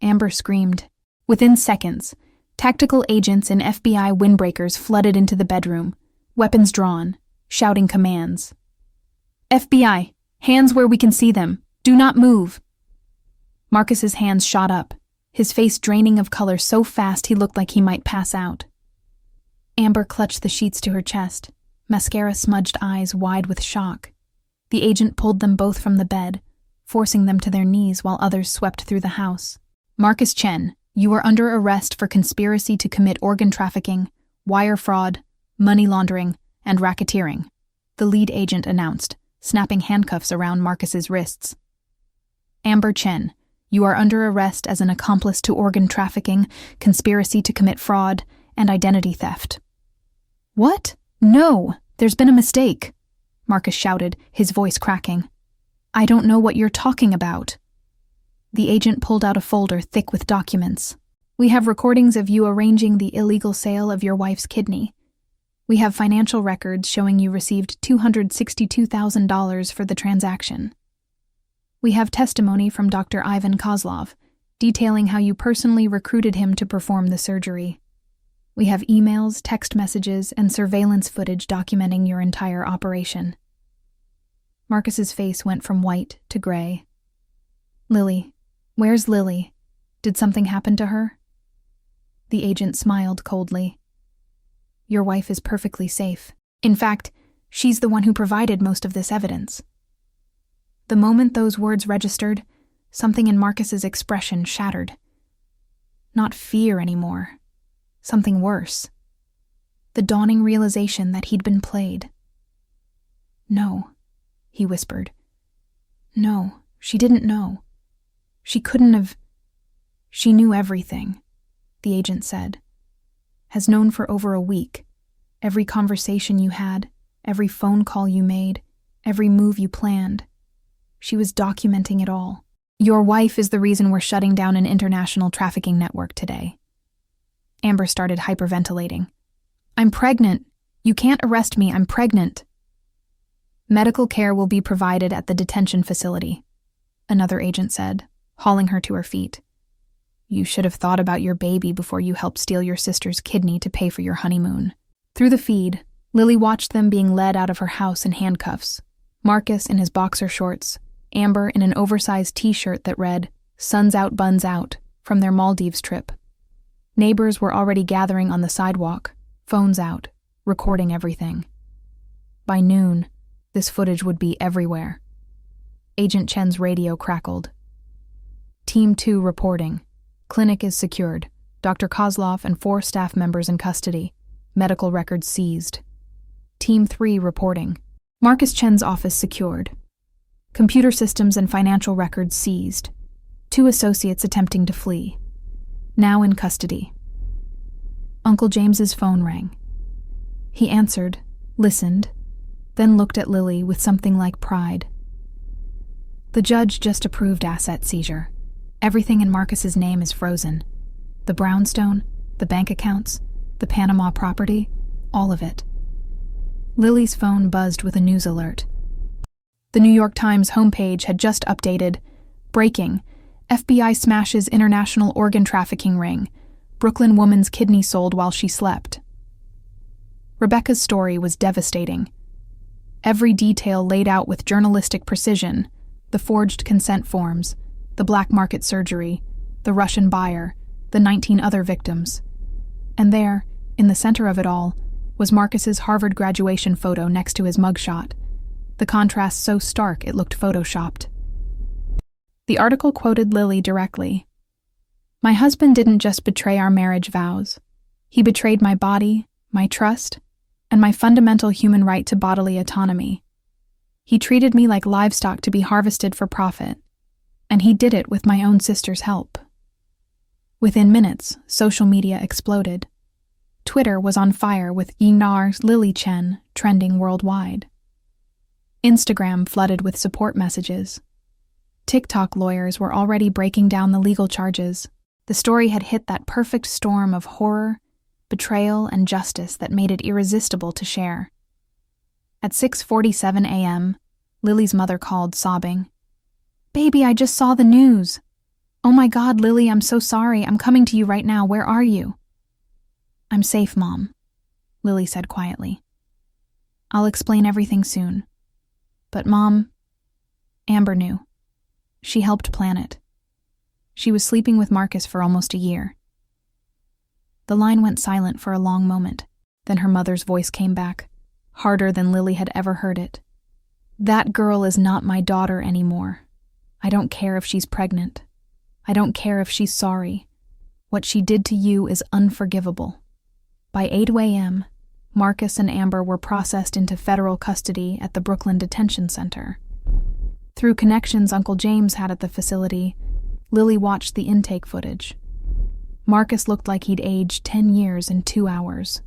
Amber screamed. Within seconds, tactical agents and FBI windbreakers flooded into the bedroom, weapons drawn, shouting commands. "FBI, hands where we can see them. Do not move." Marcus's hands shot up, his face draining of color so fast he looked like he might pass out. Amber clutched the sheets to her chest, mascara-smudged eyes wide with shock. The agent pulled them both from the bed, forcing them to their knees while others swept through the house. "Marcus Chen, you are under arrest for conspiracy to commit organ trafficking, wire fraud, money laundering, and racketeering," the lead agent announced, snapping handcuffs around Marcus's wrists. "Amber Chen, you are under arrest as an accomplice to organ trafficking, conspiracy to commit fraud, and identity theft." "What? No, there's been a mistake," Marcus shouted, his voice cracking. "I don't know what you're talking about." The agent pulled out a folder thick with documents. "We have recordings of you arranging the illegal sale of your wife's kidney. We have financial records showing you received $262,000 for the transaction. We have testimony from Dr. Ivan Kozlov, detailing how you personally recruited him to perform the surgery. We have emails, text messages, and surveillance footage documenting your entire operation." Marcus's face went from white to gray. "Lily, where's Lily? Did something happen to her?" The agent smiled coldly. "Your wife is perfectly safe. In fact, she's the one who provided most of this evidence." The moment those words registered, something in Marcus's expression shattered. Not fear anymore. Something worse. The dawning realization that he'd been played. "No," he whispered. "No, she didn't know. She couldn't have. She knew everything," the agent said. "Has known for over a week. Every conversation you had, every phone call you made, every move you planned. She was documenting it all. Your wife is the reason we're shutting down an international trafficking network today." Amber started hyperventilating. "I'm pregnant. You can't arrest me. I'm pregnant." "Medical care will be provided at the detention facility," another agent said, hauling her to her feet. "You should have thought about your baby before you helped steal your sister's kidney to pay for your honeymoon." Through the feed, Lily watched them being led out of her house in handcuffs. Marcus in his boxer shorts, Amber in an oversized t-shirt that read, "Suns out, buns out," from their Maldives trip. Neighbors were already gathering on the sidewalk, phones out, recording everything. By noon, this footage would be everywhere. Agent Chen's radio crackled. "Team 2 reporting. Clinic is secured. Dr. Kozlov and 4 staff members in custody. Medical records seized." Team 3 reporting. Marcus Chen's office secured. Computer systems and financial records seized. 2 associates attempting to flee. Now in custody. Uncle James's phone rang. He answered, listened, then looked at Lily with something like pride. The judge just approved asset seizure. Everything in Marcus's name is frozen. The brownstone, the bank accounts, the Panama property, all of it. Lily's phone buzzed with a news alert. The New York Times homepage had just updated. Breaking. FBI smashes international organ trafficking ring. Brooklyn woman's kidney sold while she slept. Rebecca's story was devastating. Every detail laid out with journalistic precision: the forged consent forms, the black market surgery, the Russian buyer, the 19 other victims. And there, in the center of it all, was Marcus's Harvard graduation photo next to his mugshot, the contrast so stark it looked photoshopped. The article quoted Lily directly. "My husband didn't just betray our marriage vows. He betrayed my body, my trust, and my fundamental human right to bodily autonomy. He treated me like livestock to be harvested for profit, and he did it with my own sister's help." Within minutes, social media exploded. Twitter was on fire with Yinar's Lily Chen trending worldwide. Instagram flooded with support messages. TikTok lawyers were already breaking down the legal charges. The story had hit that perfect storm of horror, betrayal, and justice that made it irresistible to share. At 6:47 a.m., Lily's mother called, sobbing. "Baby, I just saw the news. Oh my God, Lily, I'm so sorry. I'm coming to you right now. Where are you?" "I'm safe, Mom," Lily said quietly. "I'll explain everything soon. But Mom, Amber knew. She helped plan it. She was sleeping with Marcus for almost a year." The line went silent for a long moment. Then her mother's voice came back, harder than Lily had ever heard it. "That girl is not my daughter anymore. I don't care if she's pregnant. I don't care if she's sorry. What she did to you is unforgivable." By 8 a.m., Marcus and Amber were processed into federal custody at the Brooklyn Detention Center. Through connections Uncle James had at the facility, Lily watched the intake footage. Marcus looked like he'd aged 10 years in 2 hours.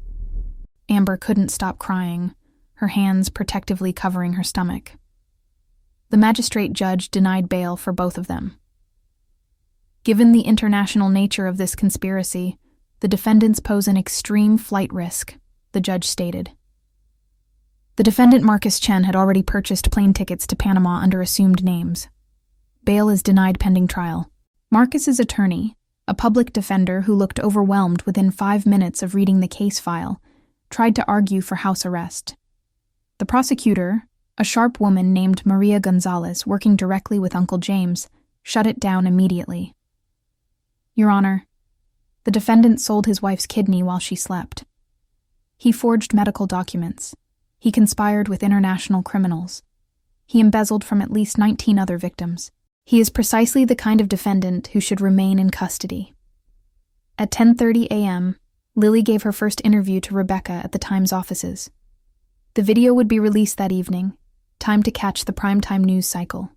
Amber couldn't stop crying, her hands protectively covering her stomach. The magistrate judge denied bail for both of them. Given the international nature of this conspiracy, the defendants pose an extreme flight risk, the judge stated. The defendant Marcus Chen had already purchased plane tickets to Panama under assumed names. Bail is denied pending trial. Marcus's attorney, a public defender who looked overwhelmed within 5 minutes of reading the case file, tried to argue for house arrest. The prosecutor, a sharp woman named Maria Gonzalez working directly with Uncle James, shut it down immediately. "Your Honor, the defendant sold his wife's kidney while she slept. He forged medical documents. He conspired with international criminals. He embezzled from at least 19 other victims. He is precisely the kind of defendant who should remain in custody." At 10:30 a.m., Lily gave her first interview to Rebecca at the Times offices. The video would be released that evening, time to catch the primetime news cycle.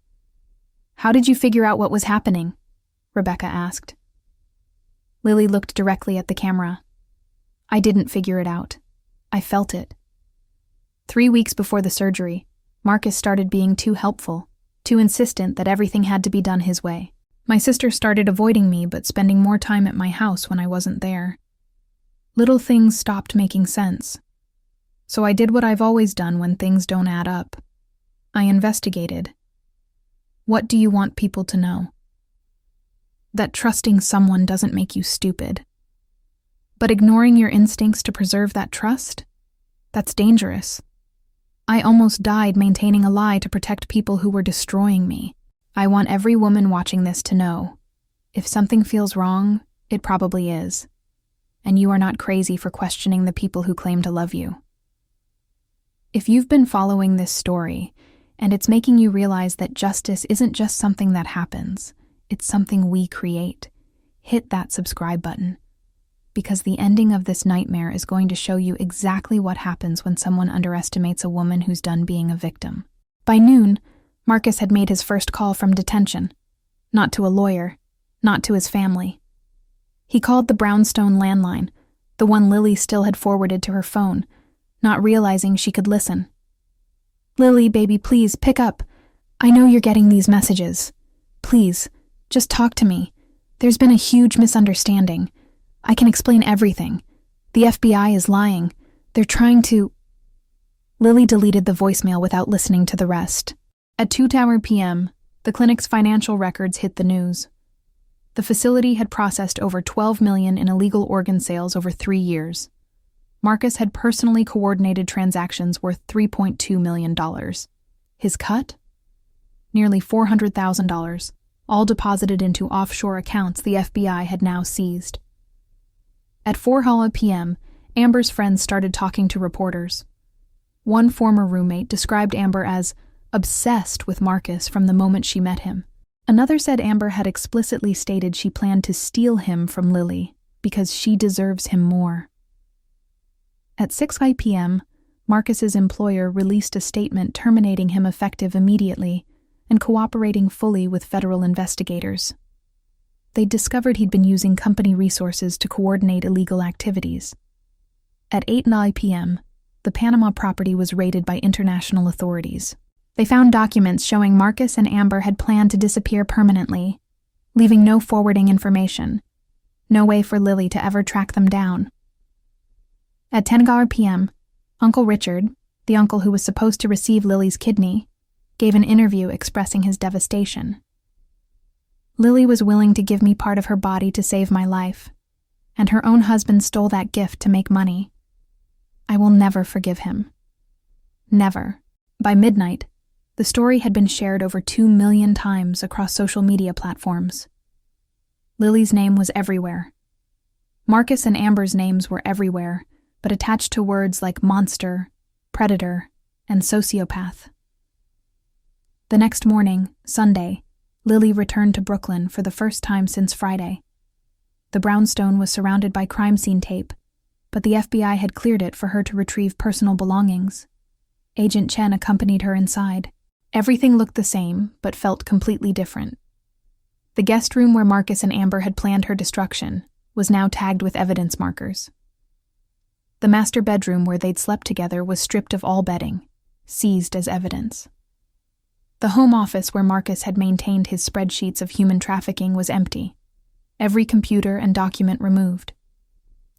"How did you figure out what was happening?" Rebecca asked. Lily looked directly at the camera. "I didn't figure it out. I felt it. 3 weeks before the surgery, Marcus started being too helpful, too insistent that everything had to be done his way. My sister started avoiding me but spending more time at my house when I wasn't there. Little things stopped making sense. So I did what I've always done when things don't add up. I investigated. What do you want people to know? That trusting someone doesn't make you stupid. But ignoring your instincts to preserve that trust? That's dangerous. I almost died maintaining a lie to protect people who were destroying me. I want every woman watching this to know, if something feels wrong, it probably is. And you are not crazy for questioning the people who claim to love you. If you've been following this story, and it's making you realize that justice isn't just something that happens, it's something we create, hit that subscribe button. Because the ending of this nightmare is going to show you exactly what happens when someone underestimates a woman who's done being a victim. By noon, Marcus had made his first call from detention. Not to a lawyer, not to his family. He called the brownstone landline, the one Lily still had forwarded to her phone, not realizing she could listen. "Lily, baby, please, pick up. I know you're getting these messages. Please, just talk to me. There's been a huge misunderstanding. I can explain everything. The FBI is lying. They're trying to—" Lily deleted the voicemail without listening to the rest. At 2:00 p.m., the clinic's financial records hit the news. The facility had processed over $12 million in illegal organ sales over 3 years. Marcus had personally coordinated transactions worth $3.2 million. His cut? Nearly $400,000, all deposited into offshore accounts the FBI had now seized. At 4:00 p.m., Amber's friends started talking to reporters. One former roommate described Amber as obsessed with Marcus from the moment she met him. Another said Amber had explicitly stated she planned to steal him from Lily because she deserves him more. At 6:00 p.m., Marcus's employer released a statement terminating him effective immediately and cooperating fully with federal investigators. They'd discovered he'd been using company resources to coordinate illegal activities. At 8:09 p.m., the Panama property was raided by international authorities. They found documents showing Marcus and Amber had planned to disappear permanently, leaving no forwarding information, no way for Lily to ever track them down. At 10:00 p.m., Uncle Richard, the uncle who was supposed to receive Lily's kidney, gave an interview expressing his devastation. "Lily was willing to give me part of her body to save my life, and her own husband stole that gift to make money. I will never forgive him. Never." By midnight, the story had been shared over 2 million times across social media platforms. Lily's name was everywhere. Marcus and Amber's names were everywhere, but attached to words like monster, predator, and sociopath. The next morning, Sunday, Lily returned to Brooklyn for the first time since Friday. The brownstone was surrounded by crime scene tape, but the FBI had cleared it for her to retrieve personal belongings. Agent Chen accompanied her inside. Everything looked the same, but felt completely different. The guest room where Marcus and Amber had planned her destruction was now tagged with evidence markers. The master bedroom where they'd slept together was stripped of all bedding, seized as evidence. The home office where Marcus had maintained his spreadsheets of human trafficking was empty, every computer and document removed.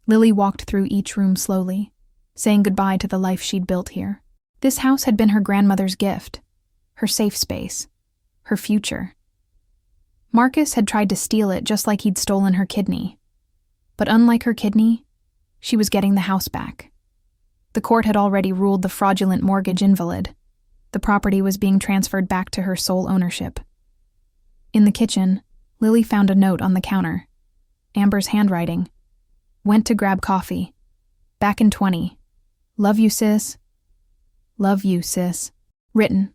Lily walked through each room slowly, saying goodbye to the life she'd built here. This house had been her grandmother's gift, her safe space, her future. Marcus had tried to steal it just like he'd stolen her kidney. But unlike her kidney, she was getting the house back. The court had already ruled the fraudulent mortgage invalid. The property was being transferred back to her sole ownership. In the kitchen, Lily found a note on the counter. Amber's handwriting. "Went to grab coffee. Back in 20. Love you, sis. Love you, sis." Written.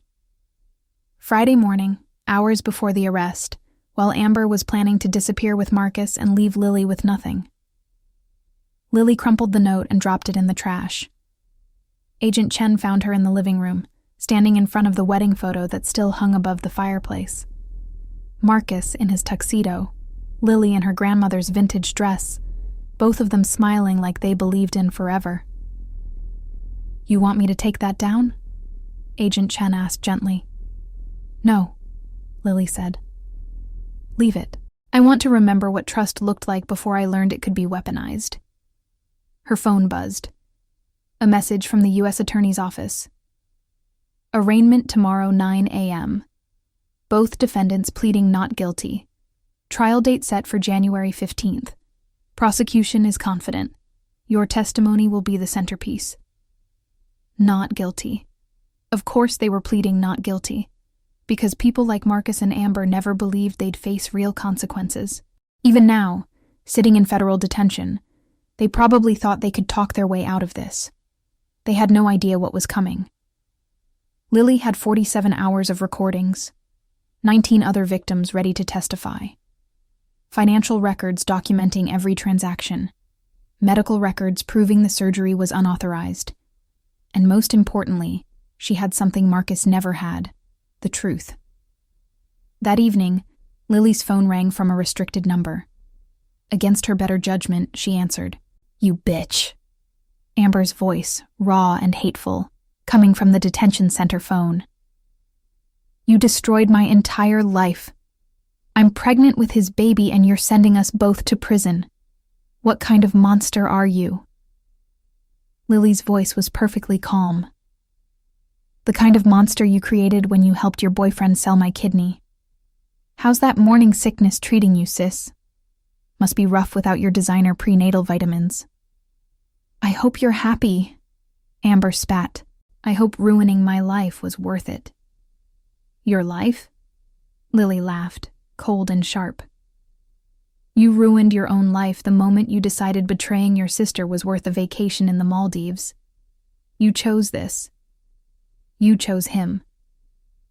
Friday morning, hours before the arrest, while Amber was planning to disappear with Marcus and leave Lily with nothing. Lily crumpled the note and dropped it in the trash. Agent Chen found her in the living room, standing in front of the wedding photo that still hung above the fireplace. Marcus in his tuxedo, Lily in her grandmother's vintage dress, both of them smiling like they believed in forever. "You want me to take that down?" Agent Chen asked gently. "No," Lily said. "Leave it. I want to remember what trust looked like before I learned it could be weaponized." Her phone buzzed. A message from the U.S. Attorney's Office. "Arraignment tomorrow 9 a.m. Both defendants pleading not guilty. Trial date set for January 15th. Prosecution is confident. Your testimony will be the centerpiece." Not guilty. Of course they were pleading not guilty, because people like Marcus and Amber never believed they'd face real consequences. Even now, sitting in federal detention, they probably thought they could talk their way out of this. They had no idea what was coming. Lily had 47 hours of recordings, 19 other victims ready to testify, financial records documenting every transaction, medical records proving the surgery was unauthorized, and most importantly, she had something Marcus never had: the truth. That evening, Lily's phone rang from a restricted number. Against her better judgment, she answered. "You bitch." Amber's voice, raw and hateful, coming from the detention center phone. "You destroyed my entire life. I'm pregnant with his baby and you're sending us both to prison. What kind of monster are you?" Lily's voice was perfectly calm. "The kind of monster you created when you helped your boyfriend sell my kidney. How's that morning sickness treating you, sis? Must be rough without your designer prenatal vitamins." "I hope you're happy," Amber spat. "I hope ruining my life was worth it." "Your life?" Lily laughed, cold and sharp. "You ruined your own life the moment you decided betraying your sister was worth a vacation in the Maldives. You chose this. You chose him.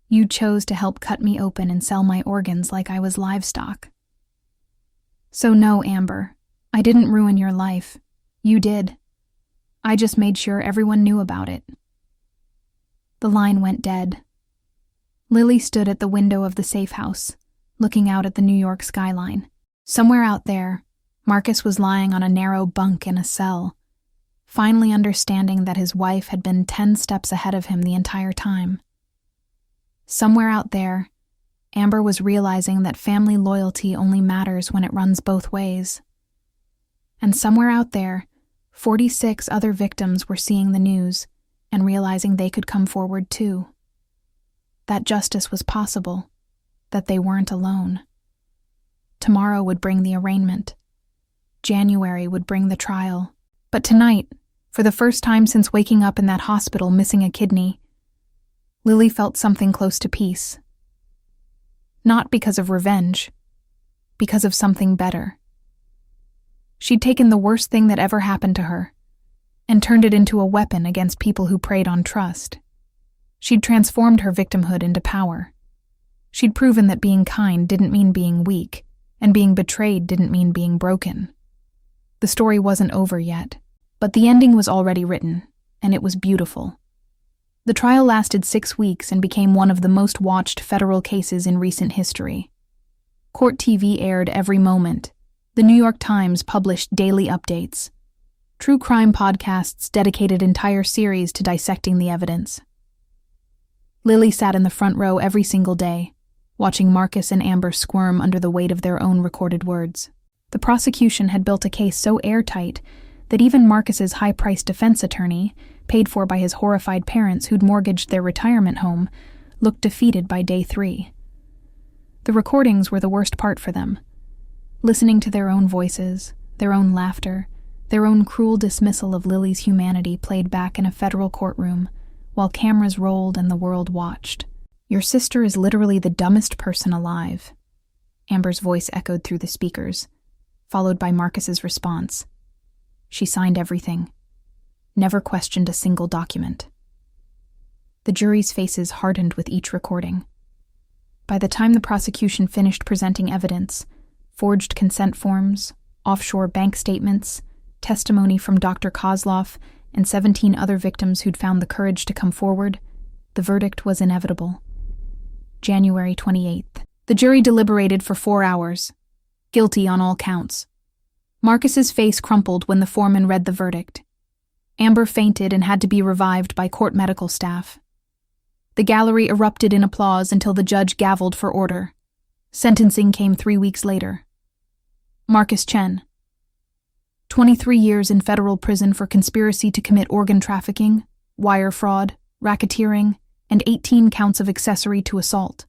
You chose to help cut me open and sell my organs like I was livestock. So no, Amber, I didn't ruin your life. You did. I just made sure everyone knew about it." The line went dead. Lily stood at the window of the safe house, looking out at the New York skyline. Somewhere out there, Marcus was lying on a narrow bunk in a cell, finally understanding that his wife had been 10 steps ahead of him the entire time. Somewhere out there, Amber was realizing that family loyalty only matters when it runs both ways. And somewhere out there, 46 other victims were seeing the news and realizing they could come forward too. That justice was possible, that they weren't alone. Tomorrow would bring the arraignment. January would bring the trial. But tonight, for the first time since waking up in that hospital missing a kidney, Lily felt something close to peace. Not because of revenge, because of something better. She'd taken the worst thing that ever happened to her and turned it into a weapon against people who preyed on trust. She'd transformed her victimhood into power. She'd proven that being kind didn't mean being weak, and being betrayed didn't mean being broken. The story wasn't over yet, but the ending was already written, and it was beautiful. The trial lasted 6 weeks and became one of the most watched federal cases in recent history. Court TV aired every moment. The New York Times published daily updates. True crime podcasts dedicated entire series to dissecting the evidence. Lily sat in the front row every single day, watching Marcus and Amber squirm under the weight of their own recorded words. The prosecution had built a case so airtight that even Marcus's high-priced defense attorney, paid for by his horrified parents who'd mortgaged their retirement home, looked defeated by day 3. The recordings were the worst part for them. Listening to their own voices, their own laughter, their own cruel dismissal of Lily's humanity played back in a federal courtroom, while cameras rolled and the world watched. "Your sister is literally the dumbest person alive," Amber's voice echoed through the speakers, followed by Marcus's response. "She signed everything. Never questioned a single document." The jury's faces hardened with each recording. By the time the prosecution finished presenting evidence, forged consent forms, offshore bank statements, testimony from Dr. Kozloff, and 17 other victims who'd found the courage to come forward, the verdict was inevitable. January 28th. The jury deliberated for 4 hours. Guilty on all counts. Marcus's face crumpled when the foreman read the verdict. Amber fainted and had to be revived by court medical staff. The gallery erupted in applause until the judge gavelled for order. Sentencing came 3 weeks later. Marcus Chen, 23 years in federal prison for conspiracy to commit organ trafficking, wire fraud, racketeering, and 18 counts of accessory to assault.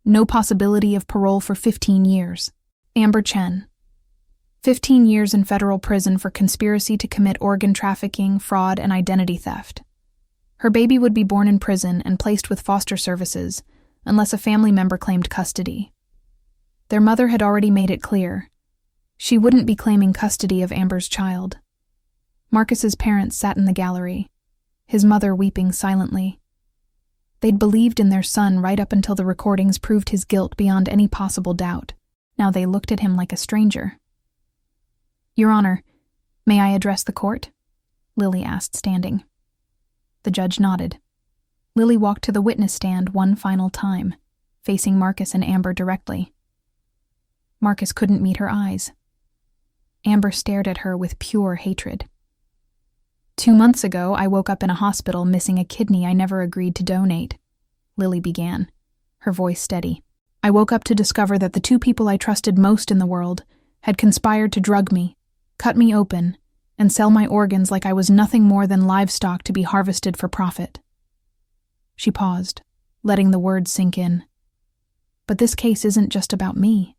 No possibility of parole for 15 years. Amber Chen, 15 years in federal prison for conspiracy to commit organ trafficking, fraud, and identity theft. Her baby would be born in prison and placed with foster services unless a family member claimed custody. Their mother had already made it clear she wouldn't be claiming custody of Amber's child. Marcus's parents sat in the gallery, his mother weeping silently. They'd believed in their son right up until the recordings proved his guilt beyond any possible doubt. Now they looked at him like a stranger. "Your Honor, may I address the court?" Lily asked, standing. The judge nodded. Lily walked to the witness stand one final time, facing Marcus and Amber directly. Marcus couldn't meet her eyes. Amber stared at her with pure hatred. 2 months ago, I woke up in a hospital missing a kidney I never agreed to donate, Lily began, her voice steady. I woke up to discover that the 2 people I trusted most in the world had conspired to drug me, cut me open, and sell my organs like I was nothing more than livestock to be harvested for profit. She paused, letting the words sink in. But this case isn't just about me.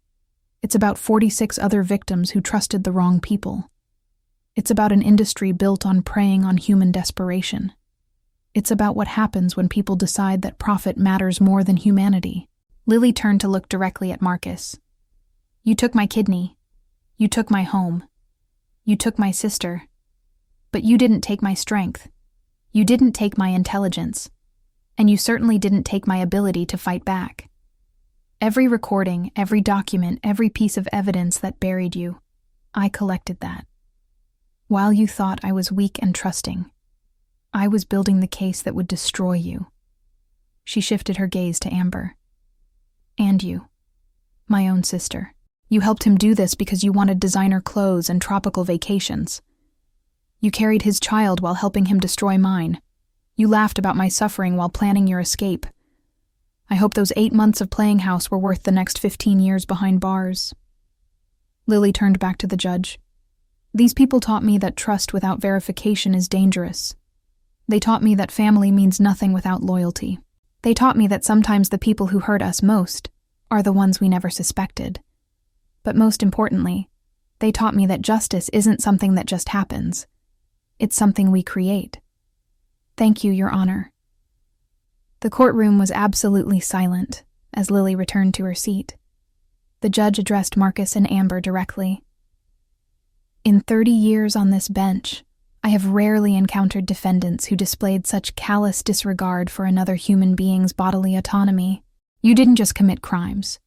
It's about 46 other victims who trusted the wrong people. It's about an industry built on preying on human desperation. It's about what happens when people decide that profit matters more than humanity. Lily turned to look directly at Marcus. You took my kidney. You took my home. You took my sister. But you didn't take my strength. You didn't take my intelligence. And you certainly didn't take my ability to fight back. Every recording, every document, every piece of evidence that buried you, I collected that. While you thought I was weak and trusting, I was building the case that would destroy you. She shifted her gaze to Amber. And you, my own sister. You helped him do this because you wanted designer clothes and tropical vacations. You carried his child while helping him destroy mine. You laughed about my suffering while planning your escape. I hope those 8 months of playing house were worth the next 15 years behind bars. Lily turned back to the judge. These people taught me that trust without verification is dangerous. They taught me that family means nothing without loyalty. They taught me that sometimes the people who hurt us most are the ones we never suspected. But most importantly, they taught me that justice isn't something that just happens. It's something we create. Thank you, Your Honor. The courtroom was absolutely silent as Lily returned to her seat. The judge addressed Marcus and Amber directly. In 30 years on this bench, I have rarely encountered defendants who displayed such callous disregard for another human being's bodily autonomy. You didn't just commit crimes.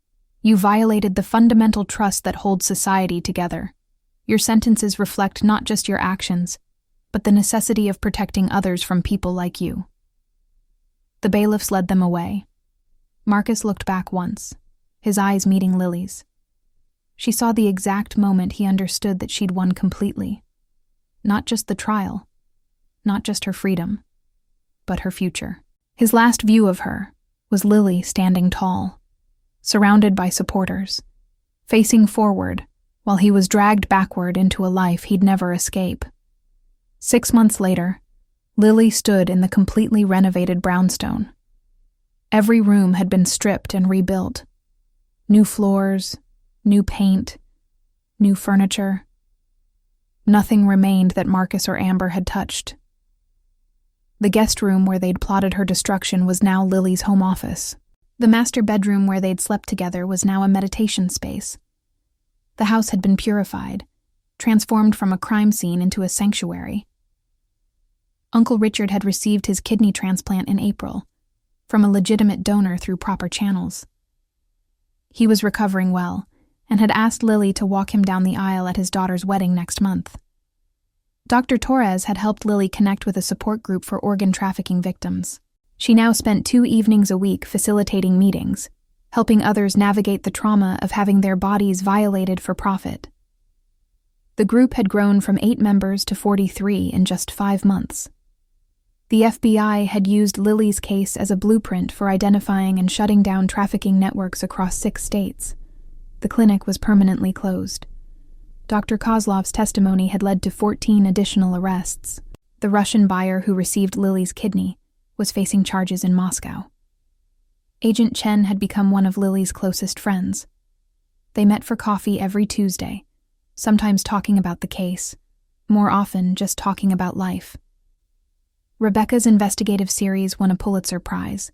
You violated the fundamental trust that holds society together. Your sentences reflect not just your actions, but the necessity of protecting others from people like you. The bailiffs led them away. Marcus looked back once, his eyes meeting Lily's. She saw the exact moment he understood that she'd won completely. Not just the trial, not just her freedom, but her future. His last view of her was Lily standing tall, surrounded by supporters, facing forward while he was dragged backward into a life he'd never escape. 6 months later, Lily stood in the completely renovated brownstone. Every room had been stripped and rebuilt. New floors, new paint, new furniture. Nothing remained that Marcus or Amber had touched. The guest room where they'd plotted her destruction was now Lily's home office. The master bedroom where they'd slept together was now a meditation space. The house had been purified, transformed from a crime scene into a sanctuary. Uncle Richard had received his kidney transplant in April, from a legitimate donor through proper channels. He was recovering well, and had asked Lily to walk him down the aisle at his daughter's wedding next month. Dr. Torres had helped Lily connect with a support group for organ trafficking victims. She now spent 2 evenings a week facilitating meetings, helping others navigate the trauma of having their bodies violated for profit. The group had grown from 8 members to 43 in just 5 months. The FBI had used Lily's case as a blueprint for identifying and shutting down trafficking networks across 6 states. The clinic was permanently closed. Dr. Kozlov's testimony had led to 14 additional arrests. The Russian buyer who received Lily's kidney was facing charges in Moscow. Agent Chen had become one of Lily's closest friends. They met for coffee every Tuesday, sometimes talking about the case, more often just talking about life. Rebecca's investigative series won a Pulitzer Prize.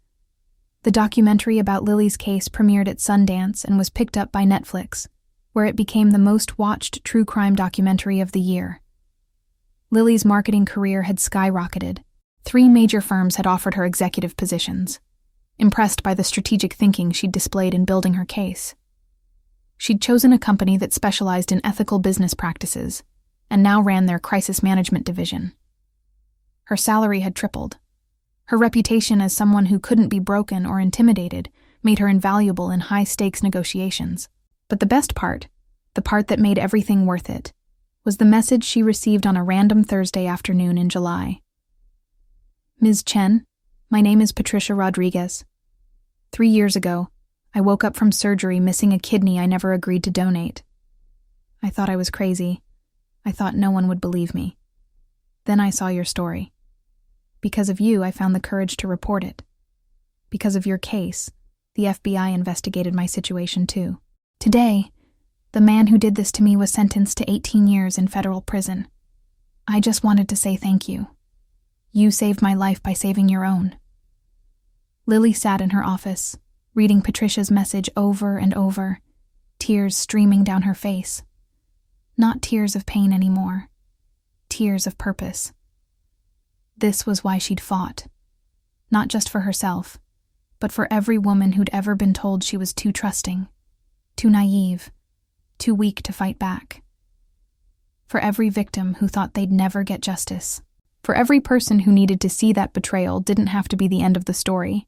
The documentary about Lily's case premiered at Sundance and was picked up by Netflix, where it became the most watched true crime documentary of the year. Lily's marketing career had skyrocketed. 3 major firms had offered her executive positions, impressed by the strategic thinking she'd displayed in building her case. She'd chosen a company that specialized in ethical business practices, and now ran their crisis management division. Her salary had tripled. Her reputation as someone who couldn't be broken or intimidated made her invaluable in high-stakes negotiations. But the best part, the part that made everything worth it, was the message she received on a random Thursday afternoon in July. Ms. Chen, my name is Patricia Rodriguez. 3 years ago, I woke up from surgery missing a kidney I never agreed to donate. I thought I was crazy. I thought no one would believe me. Then I saw your story. Because of you, I found the courage to report it. Because of your case, the FBI investigated my situation too. Today, the man who did this to me was sentenced to 18 years in federal prison. I just wanted to say thank you. You saved my life by saving your own. Lily sat in her office, reading Patricia's message over and over, tears streaming down her face. Not tears of pain anymore, tears of purpose. This was why she'd fought, not just for herself, but for every woman who'd ever been told she was too trusting, too naive, too weak to fight back. For every victim who thought they'd never get justice. For every person who needed to see that betrayal didn't have to be the end of the story.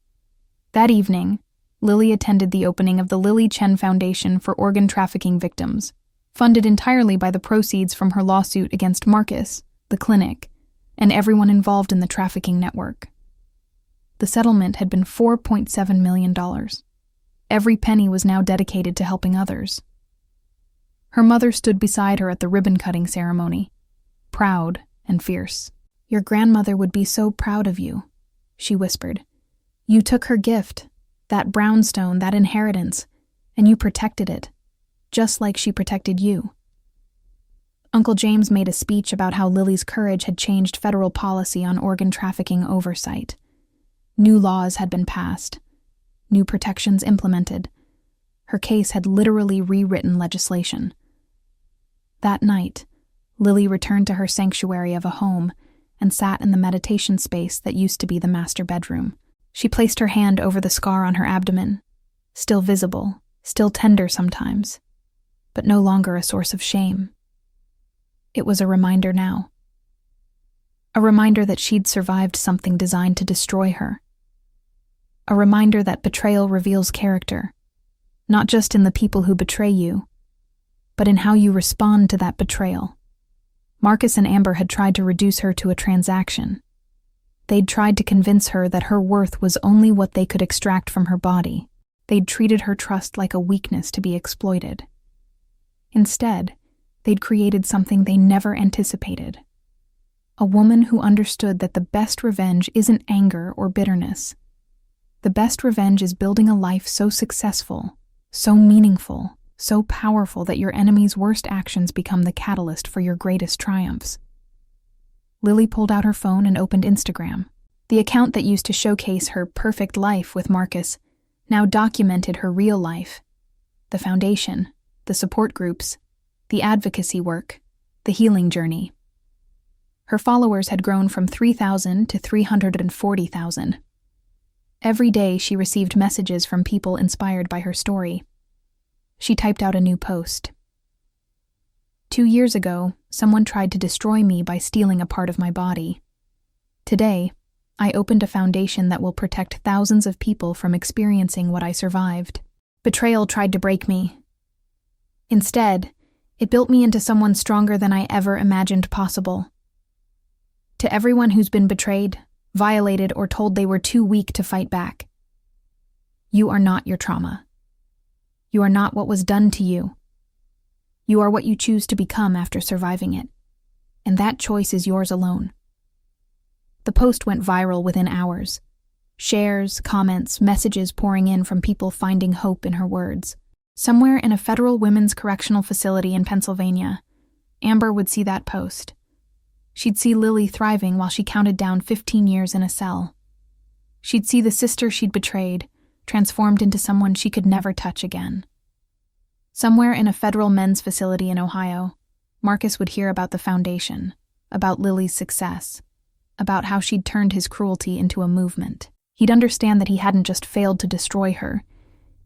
That evening, Lily attended the opening of the Lily Chen Foundation for Organ Trafficking Victims, funded entirely by the proceeds from her lawsuit against Marcus, the clinic, and everyone involved in the trafficking network. The settlement had been $4.7 million. Every penny was now dedicated to helping others. Her mother stood beside her at the ribbon-cutting ceremony, proud and fierce. "Your grandmother would be so proud of you," she whispered. "You took her gift, that brownstone, that inheritance, and you protected it, just like she protected you." Uncle James made a speech about how Lily's courage had changed federal policy on organ trafficking oversight. New laws had been passed, new protections implemented. Her case had literally rewritten legislation. That night, Lily returned to her sanctuary of a home and sat in the meditation space that used to be the master bedroom. She placed her hand over the scar on her abdomen, still visible, still tender sometimes, but no longer a source of shame. It was a reminder now. A reminder that she'd survived something designed to destroy her. A reminder that betrayal reveals character, not just in the people who betray you, but in how you respond to that betrayal. Marcus and Amber had tried to reduce her to a transaction. They'd tried to convince her that her worth was only what they could extract from her body. They'd treated her trust like a weakness to be exploited. Instead, they'd created something they never anticipated. A woman who understood that the best revenge isn't anger or bitterness. The best revenge is building a life so successful, so meaningful, so powerful that your enemy's worst actions become the catalyst for your greatest triumphs. Lily pulled out her phone and opened Instagram. The account that used to showcase her perfect life with Marcus now documented her real life. The foundation, the support groups, the advocacy work, the healing journey. Her followers had grown from 3,000 to 340,000. Every day she received messages from people inspired by her story. She typed out a new post. 2 years ago, someone tried to destroy me by stealing a part of my body. Today, I opened a foundation that will protect thousands of people from experiencing what I survived. Betrayal tried to break me. Instead, it built me into someone stronger than I ever imagined possible. To everyone who's been betrayed, violated, or told they were too weak to fight back, you are not your trauma. You are not what was done to you. You are what you choose to become after surviving it, and that choice is yours alone. The post went viral within hours. Shares, comments, messages pouring in from people finding hope in her words. Somewhere in a federal women's correctional facility in Pennsylvania, Amber would see that post. She'd see Lily thriving while she counted down 15 years in a cell. She'd see the sister she'd betrayed, transformed into someone she could never touch again. Somewhere in a federal men's facility in Ohio, Marcus would hear about the foundation, about Lily's success, about how she'd turned his cruelty into a movement. He'd understand that he hadn't just failed to destroy her,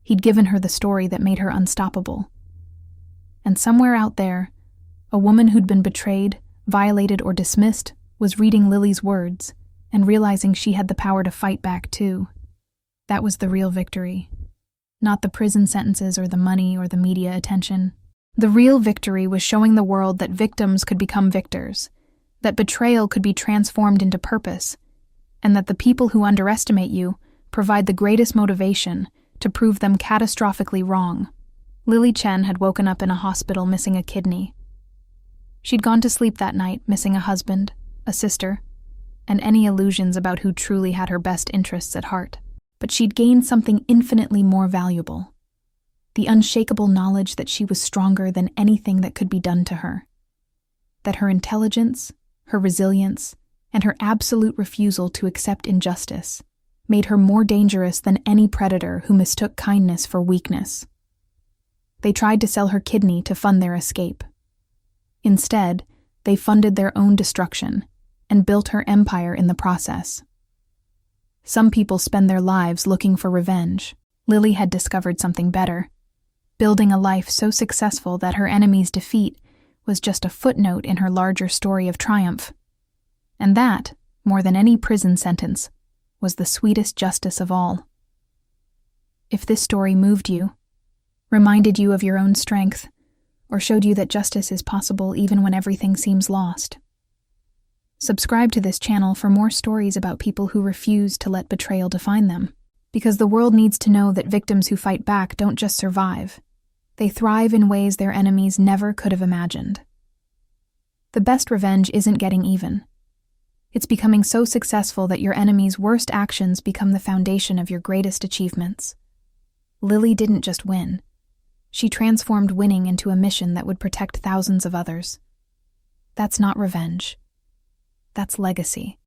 he'd given her the story that made her unstoppable. And somewhere out there, a woman who'd been betrayed, violated, or dismissed was reading Lily's words and realizing she had the power to fight back too. That was the real victory. Not the prison sentences or the money or the media attention. The real victory was showing the world that victims could become victors, that betrayal could be transformed into purpose, and that the people who underestimate you provide the greatest motivation to prove them catastrophically wrong. Lily Chen had woken up in a hospital missing a kidney. She'd gone to sleep that night missing a husband, a sister, and any illusions about who truly had her best interests at heart. But she'd gained something infinitely more valuable: the unshakable knowledge that she was stronger than anything that could be done to her, that her intelligence, her resilience, and her absolute refusal to accept injustice made her more dangerous than any predator who mistook kindness for weakness. They tried to sell her kidney to fund their escape. Instead, they funded their own destruction and built her empire in the process. Some people spend their lives looking for revenge. Lily had discovered something better, building a life so successful that her enemy's defeat was just a footnote in her larger story of triumph. And that, more than any prison sentence, was the sweetest justice of all. If this story moved you, reminded you of your own strength, or showed you that justice is possible even when everything seems lost, subscribe to this channel for more stories about people who refuse to let betrayal define them, because the world needs to know that victims who fight back don't just survive, they thrive in ways their enemies never could have imagined. The best revenge isn't getting even. It's becoming so successful that your enemy's worst actions become the foundation of your greatest achievements. Lily didn't just win. She transformed winning into a mission that would protect thousands of others. That's not revenge. That's legacy.